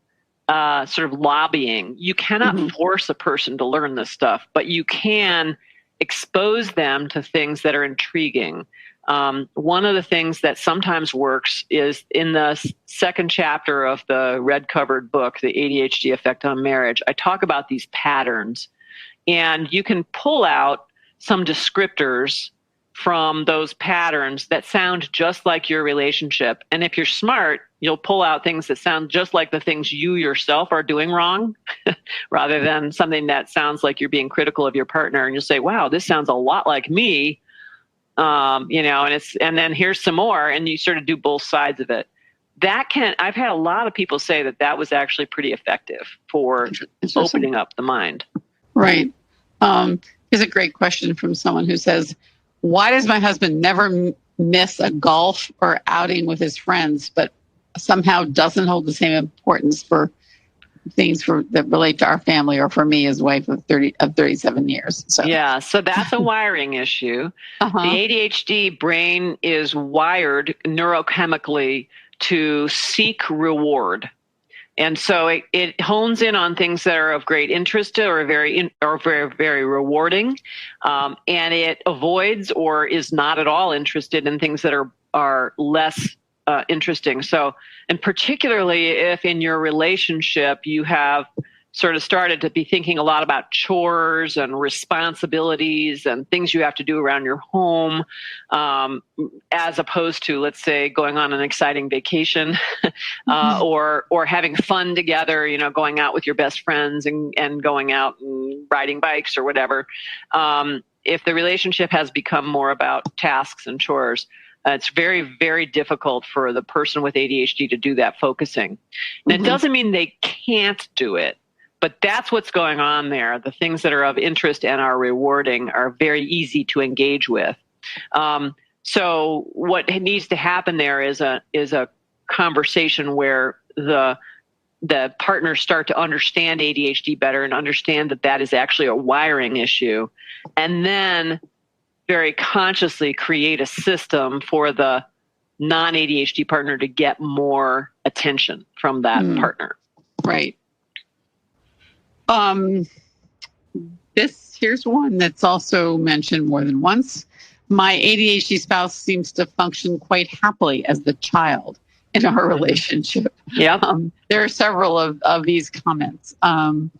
sort of lobbying. You cannot force a person to learn this stuff, but you can expose them to things that are intriguing. One of the things that sometimes works is in the second chapter of the red covered book, The ADHD Effect on Marriage, I talk about these patterns, and you can pull out some descriptors from those patterns that sound just like your relationship. And if you're smart, you'll pull out things that sound just like the things you yourself are doing wrong, rather than something that sounds like you're being critical of your partner. And you'll say, wow, this sounds a lot like me. And then here's some more, and you sort of do both sides of it. I've had a lot of people say that was actually pretty effective for opening up the mind. Right. Here's a great question from someone who says, why does my husband never miss a golf or outing with his friends, but somehow doesn't hold the same importance for things that relate to our family, or for me as wife of 37 years. So that's a wiring issue. The ADHD brain is wired neurochemically to seek reward. And so it hones in on things that are of great interest or very, very rewarding. And it avoids or is not at all interested in things that are less interesting. So, and particularly if in your relationship you have sort of started to be thinking a lot about chores and responsibilities and things you have to do around your home, as opposed to, let's say, going on an exciting vacation, or having fun together, going out with your best friends and going out and riding bikes or whatever. If the relationship has become more about tasks and chores, it's very, very difficult for the person with ADHD to do that focusing. And it doesn't mean they can't do it, but that's what's going on there. The things that are of interest and are rewarding are very easy to engage with. So what needs to happen there is a conversation where the partners start to understand ADHD better and understand that is actually a wiring issue, and then very consciously create a system for the non-ADHD partner to get more attention from that partner. Right. Here's one that's also mentioned more than once. My ADHD spouse seems to function quite happily as the child in our relationship. Yeah. There are several of these comments. My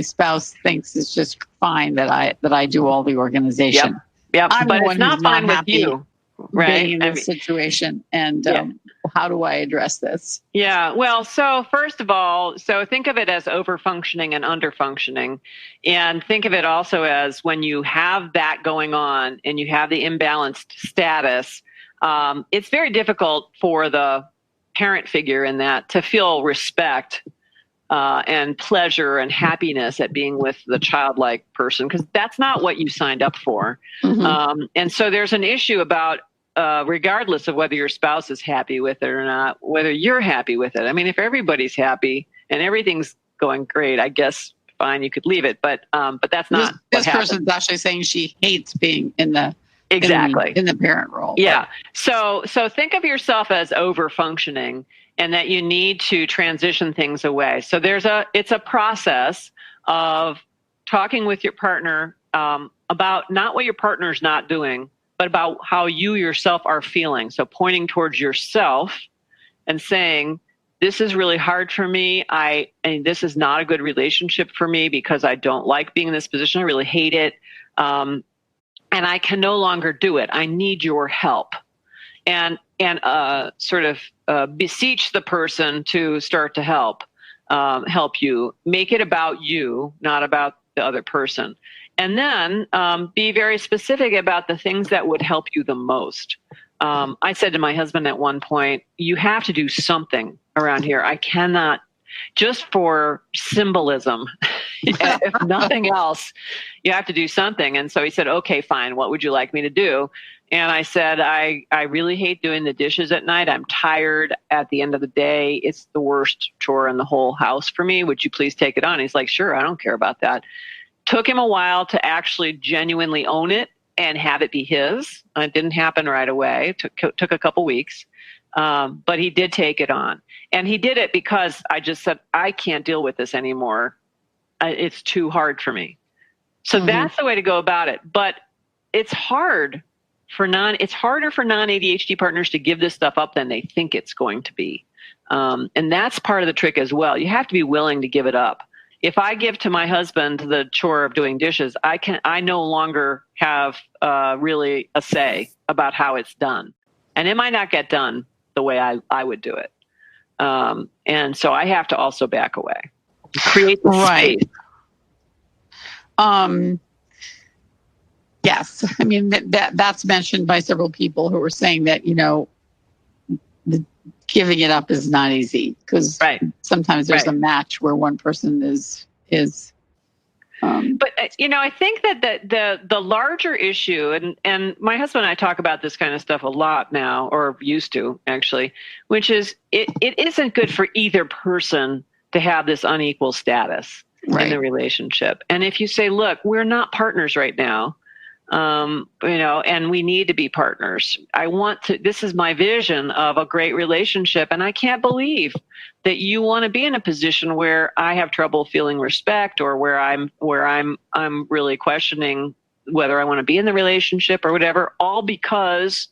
spouse thinks it's just fine that I do all the organization. Yep. I'm But the it's one not who's fine not with happy. you. right? being in this situation, and how do I address this? Yeah. Well, so first of all, so think of it as overfunctioning and underfunctioning, and think of it also as when you have that going on and you have the imbalanced status, it's very difficult for the parent figure in that to feel respect and pleasure and happiness at being with the childlike person, because that's not what you signed up for. And so there's an issue about regardless of whether your spouse is happy with it or not, whether you're happy with it. I mean, if everybody's happy and everything's going great, I guess fine, you could leave it. But that's not this person's actually saying she hates being in the in the parent role. Yeah. So think of yourself as over functioning, and that you need to transition things away. So it's a process of talking with your partner about not what your partner's not doing, but about how you yourself are feeling. So pointing towards yourself and saying, this is really hard for me. And this is not a good relationship for me because I don't like being in this position. I really hate it. And I can no longer do it. I need your help. And sort of beseech the person to start to help you. Make it about you, not about the other person. And then be very specific about the things that would help you the most. I said to my husband at one point, you have to do something around here. I cannot, just for symbolism, if nothing else, you have to do something. And so he said, okay, fine. What would you like me to do? And I said, I really hate doing the dishes at night. I'm tired at the end of the day. It's the worst chore in the whole house for me. Would you please take it on? He's like, sure, I don't care about that. Took him a while to actually genuinely own it and have it be his. It didn't happen right away. It took a couple weeks, but he did take it on. And he did it because I just said, I can't deal with this anymore. It's too hard for me. So that's the way to go about it. But it's hard it's harder for non-ADHD partners to give this stuff up than they think it's going to be. And that's part of the trick as well. You have to be willing to give it up. If I give to my husband the chore of doing dishes, I no longer have really a say about how it's done. And it might not get done the way I would do it. And so I have to also back away. Create the space. Yes. I mean, that's mentioned by several people who were saying that, giving it up is not easy because sometimes there's a match where one person is. But I think that the larger issue, and my husband and I talk about this kind of stuff a lot now, or used to actually, which is it isn't good for either person to have this unequal status in the relationship. And if you say, look, we're not partners right now, and we need to be partners. This is my vision of a great relationship. And I can't believe that you want to be in a position where I have trouble feeling respect, or where I'm really questioning whether I want to be in the relationship or whatever, all because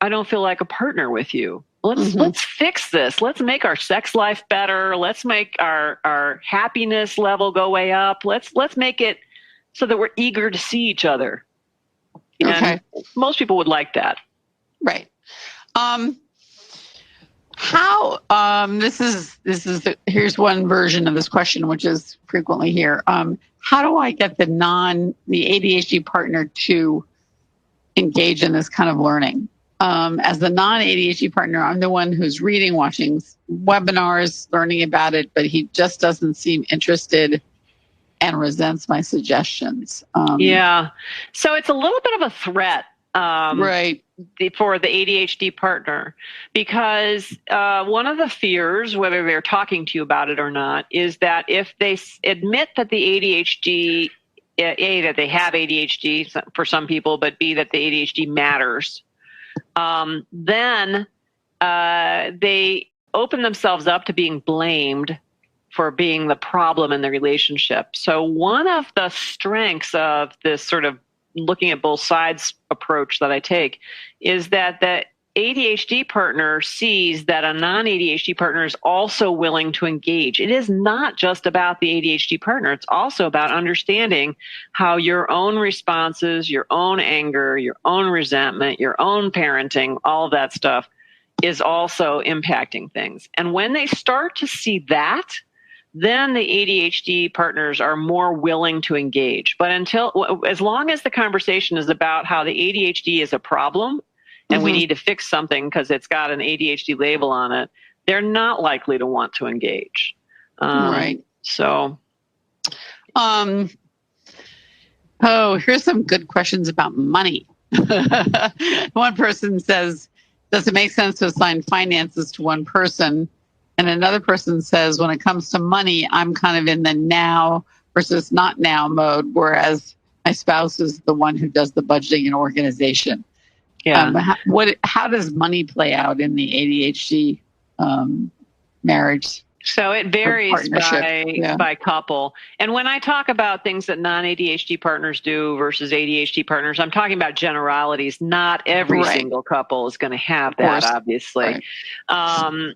I don't feel like a partner with you. Let's fix this. Let's make our sex life better. Let's make our happiness level go way up. Let's make it so that we're eager to see each other. And most people would like that. Right. Here's one version of this question, which is frequently here. How do I get the ADHD partner to engage in this kind of learning? As the non-ADHD partner, I'm the one who's reading, watching webinars, learning about it, but he just doesn't seem interested and resents my suggestions. So it's a little bit of a threat for the ADHD partner, because one of the fears, whether they're talking to you about it or not, is that if they admit that the ADHD, A, that they have ADHD for some people, but B, that the ADHD matters, then they open themselves up to being blamed for being the problem in the relationship. So one of the strengths of this sort of looking at both sides approach that I take is that ADHD partner sees that a non-ADHD partner is also willing to engage. It is not just about the ADHD partner. It's also about understanding how your own responses, your own anger, your own resentment, your own parenting, all of that stuff is also impacting things. And when they start to see that, then the ADHD partners are more willing to engage. But as long as the conversation is about how the ADHD is a problem and we need to fix something because it's got an ADHD label on it, they're not likely to want to engage. Right. So, here's some good questions about money. One person says, does it make sense to assign finances to one person? And another person says, when it comes to money, I'm kind of in the now versus not now mode, whereas my spouse is the one who does the budgeting and organization. yeah. How does money play out in the ADHD marriage? So it varies by couple. And when I talk about things that non-ADHD partners do versus ADHD partners, I'm talking about generalities. Not every single couple is going to have that, obviously. Right.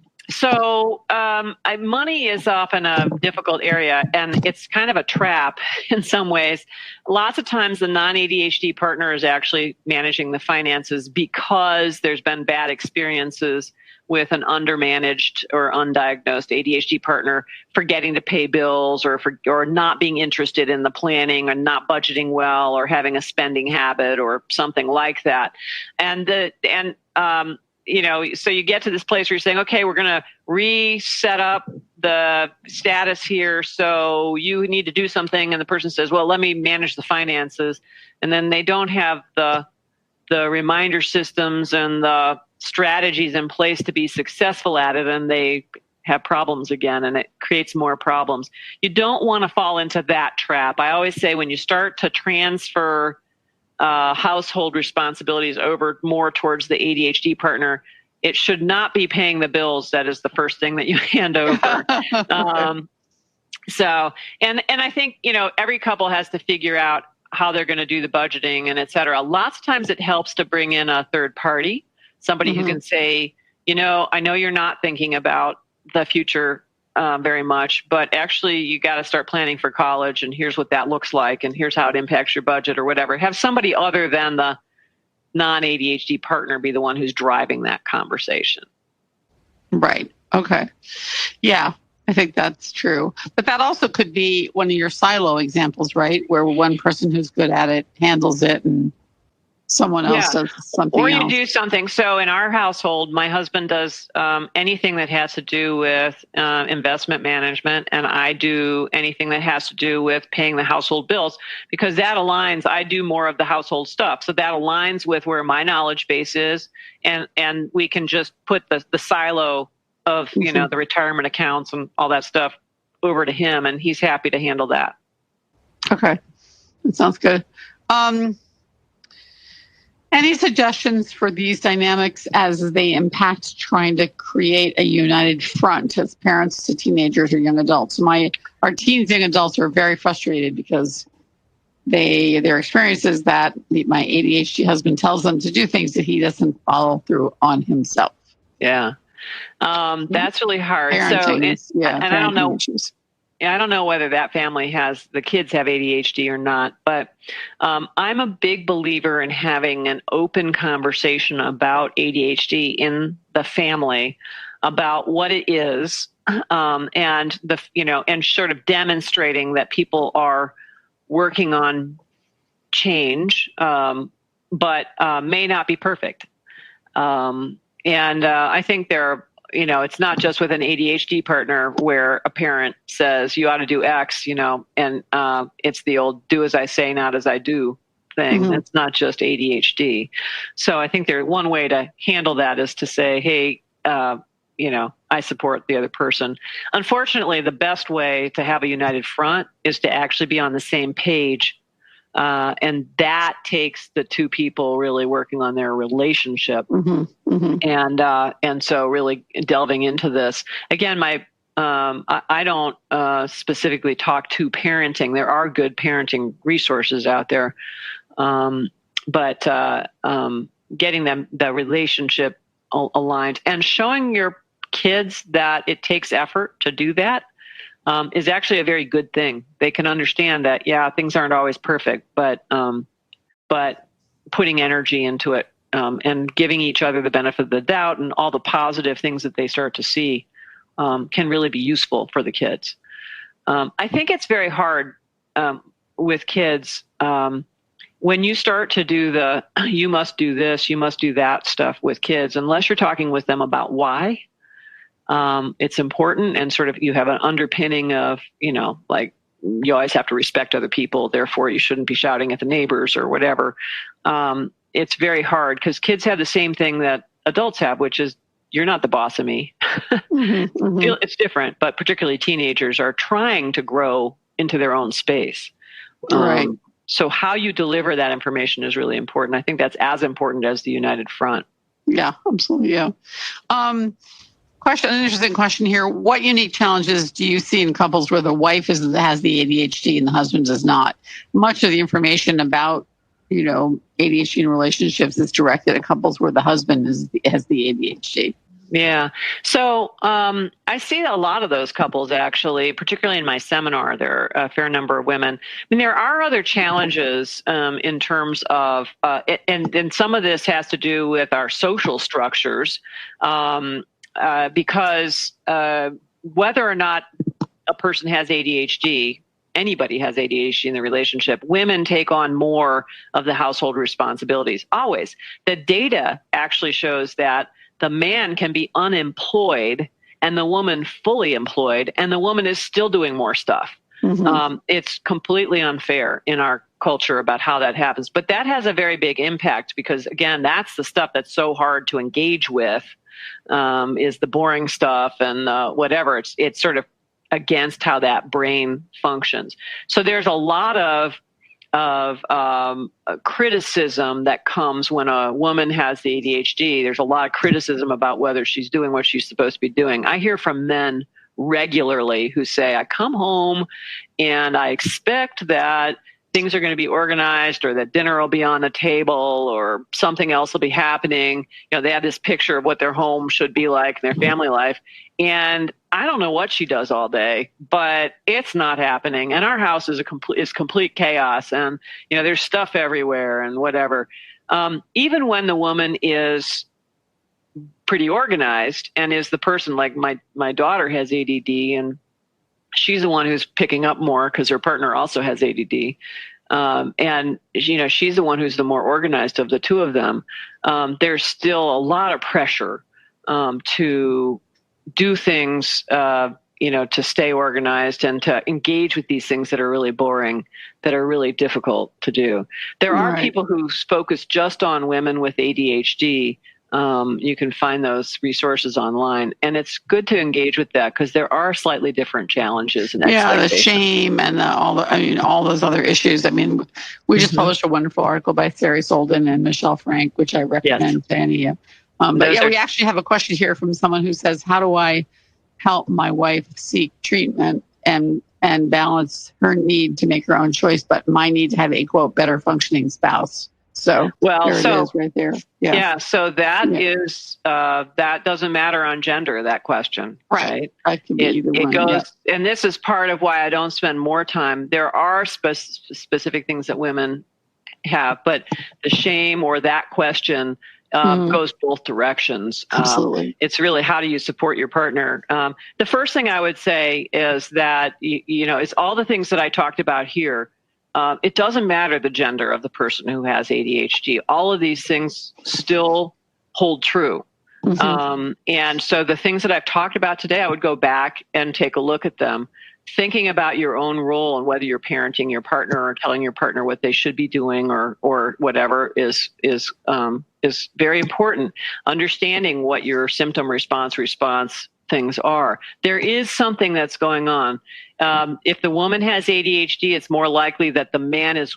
Money is often a difficult area, and it's kind of a trap in some ways. Lots of times the non-ADHD partner is actually managing the finances because there's been bad experiences with an undermanaged or undiagnosed ADHD partner forgetting to pay bills or not being interested in the planning or not budgeting well or having a spending habit or something like that. So you get to this place where you're saying, okay, we're going to reset up the status here. So you need to do something. And the person says, well, let me manage the finances. And then they don't have the reminder systems and the strategies in place to be successful at it. And they have problems again, and it creates more problems. You don't want to fall into that trap. I always say when you start to transfer household responsibilities over more towards the ADHD partner, it should not be paying the bills. That is the first thing that you hand over. And I think, every couple has to figure out how they're going to do the budgeting and et cetera. Lots of times it helps to bring in a third party, somebody who can say, I know you're not thinking about the future very much, but actually you got to start planning for college, and here's what that looks like, and here's how it impacts your budget or whatever. Have somebody other than the non-ADHD partner be the one who's driving that conversation. Right. Okay. Yeah, I think that's true. But that also could be one of your silo examples, right? Where one person who's good at it handles it and someone else does something else. Or you do something. So in our household, my husband does anything that has to do with investment management, and I do anything that has to do with paying the household bills, because that aligns. I do more of the household stuff. So that aligns with where my knowledge base is, and we can just put the silo of, the retirement accounts and all that stuff over to him, and he's happy to handle that. Okay. That sounds good. Any suggestions for these dynamics as they impact trying to create a united front as parents to teenagers or young adults? Our teens, young adults are very frustrated because their experience is that my ADHD husband tells them to do things that he doesn't follow through on himself. Yeah. That's really hard. Parenting, and I don't know. Issues. I don't know whether that family the kids have ADHD or not, but I'm a big believer in having an open conversation about ADHD in the family, about what it is, and sort of demonstrating that people are working on change, but may not be perfect. I think there are, it's not just with an ADHD partner where a parent says you ought to do X, and it's the old do as I say, not as I do thing. It's not just ADHD. So I think one way to handle that is to say, hey, I support the other person. Unfortunately, the best way to have a united front is to actually be on the same page. And that takes the two people really working on their relationship. And so really delving into this. Again, I don't specifically talk to parenting. There are good parenting resources out there. But getting the relationship aligned. And showing your kids that it takes effort to do that is actually a very good thing. They can understand that, yeah, things aren't always perfect, but putting energy into it and giving each other the benefit of the doubt and all the positive things that they start to see can really be useful for the kids. I think it's very hard with kids when you start to do the you must do this, you must do that stuff with kids, unless you're talking with them about why it's important and sort of you have an underpinning of, like you always have to respect other people, therefore you shouldn't be shouting at the neighbors or whatever. It's very hard because kids have the same thing that adults have, which is you're not the boss of me. It's different, but particularly teenagers are trying to grow into their own space. Right. So how you deliver that information is really important. I think that's as important as the united front. Yeah, absolutely. Yeah. An interesting question here. What unique challenges do you see in couples where the wife has the ADHD and the husband does not? Much of the information about, ADHD in relationships is directed at couples where the husband has the ADHD. Yeah. So I see a lot of those couples, actually, particularly in my seminar. There are a fair number of women. I mean, there are other challenges in terms of, and some of this has to do with our social structures, because whether or not a person has ADHD, anybody has ADHD in the relationship, women take on more of the household responsibilities. Always. The data actually shows that the man can be unemployed and the woman fully employed, and the woman is still doing more stuff. It's completely unfair in our culture about how that happens. But that has a very big impact because, again, that's the stuff that's so hard to engage with, is the boring stuff and whatever. It's sort of against how that brain functions. So there's a lot of criticism that comes when a woman has the ADHD. There's a lot of criticism about whether she's doing what she's supposed to be doing. I hear from men regularly who say, I come home and I expect that things are going to be organized or that dinner will be on the table or something else will be happening. They have this picture of what their home should be like, their family life. And I don't know what she does all day, but it's not happening. And our house is complete chaos. And, there's stuff everywhere and whatever. Even when the woman is pretty organized and is the person, like my daughter has ADD and she's the one who's picking up more because her partner also has ADD. And, she's the one who's the more organized of the two of them. There's still a lot of pressure to do things, to stay organized and to engage with these things that are really boring, that are really difficult to do. There are people who focus just on women with ADHD. You can find those resources online, and it's good to engage with that because there are slightly different challenges. And the shame and all those other issues. I mean, we just published a wonderful article by Sarah Solden and Michelle Frank, which I recommend to any of you. We actually have a question here from someone who says, how do I help my wife seek treatment and balance her need to make her own choice, but my need to have a, quote, better functioning spouse? So it is right there. Yeah. So that is that doesn't matter on gender, that question. Right. It can be either one. Goes, and this is part of why I don't spend more time. There are specific things that women have, but the shame or that question goes both directions. Absolutely. It's really, how do you support your partner? The first thing I would say is that, it's all the things that I talked about here. It doesn't matter the gender of the person who has ADHD. All of these things still hold true. And so the things that I've talked about today, I would go back and take a look at them, thinking about your own role and whether you're parenting your partner or telling your partner what they should be doing or whatever is very important. Understanding what your symptom response things are. There is something that's going on. If the woman has ADHD, it's more likely that the man without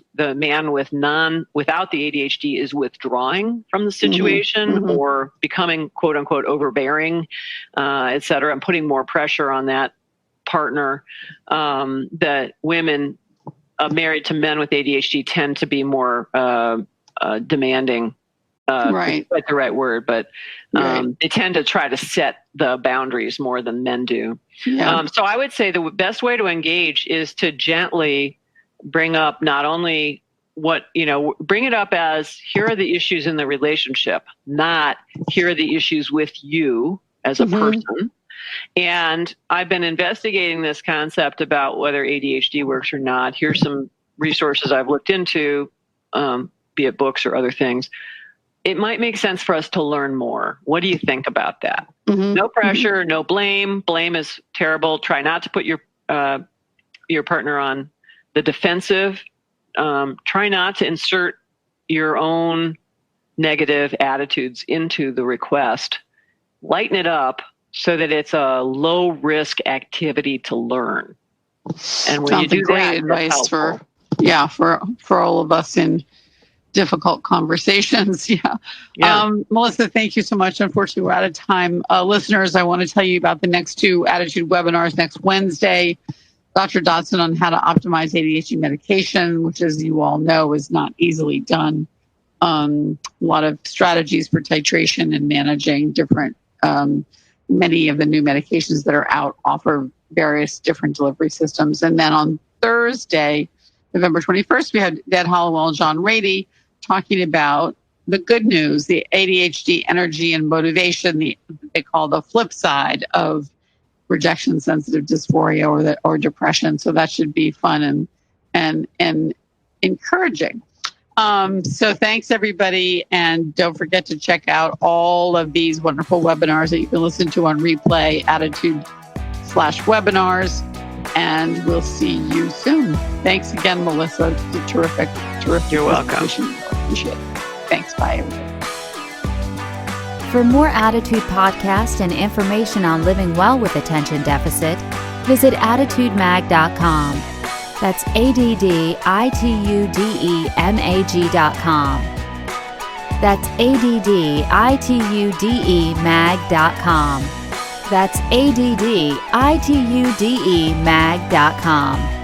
the ADHD is withdrawing from the situation or becoming, quote unquote, overbearing, et cetera, and putting more pressure on that partner. That women married to men with ADHD tend to be more demanding Right. That's the right word, but Right. they tend to try to set the boundaries more than men do. Yeah. So I would say the best way to engage is to gently bring up not only bring it up as here are the issues in the relationship, not here are the issues with you as a person. And I've been investigating this concept about whether ADHD works or not. Here's some resources I've looked into, be it books or other things. It might make sense for us to learn more. What do you think about that? No pressure, no blame. Blame is terrible. Try not to put your partner on the defensive. Try not to insert your own negative attitudes into the request. Lighten it up so that it's a low risk activity to learn. And when you do great that, advice for all of us in difficult conversations. Melissa, thank you so much. Unfortunately, we're out of time. Listeners, I want to tell you about the next 2 Attitude webinars next Wednesday. Dr. Dodson on how to optimize ADHD medication, which, as you all know, is not easily done. A lot of strategies for titration and managing different, many of the new medications that are out offer various different delivery systems. And then on Thursday, November 21st, we had Dad Hollowell and John Rady talking about the good news, the ADHD energy and motivation, they call the flip side of rejection sensitive dysphoria or depression. So that should be fun and encouraging. So thanks everybody. And don't forget to check out all of these wonderful webinars that you can listen to on replay, Attitude/webinars. And we'll see you soon. Thanks again, Melissa. Terrific. You're welcome. Appreciate it. Thanks. Bye, everybody. For more Attitude podcasts and information on living well with attention deficit, visit attitudemag.com. That's ADDITUDEMAG.com. That's ADDITUDEMAG.com. That's ADDITUDEMAG.com.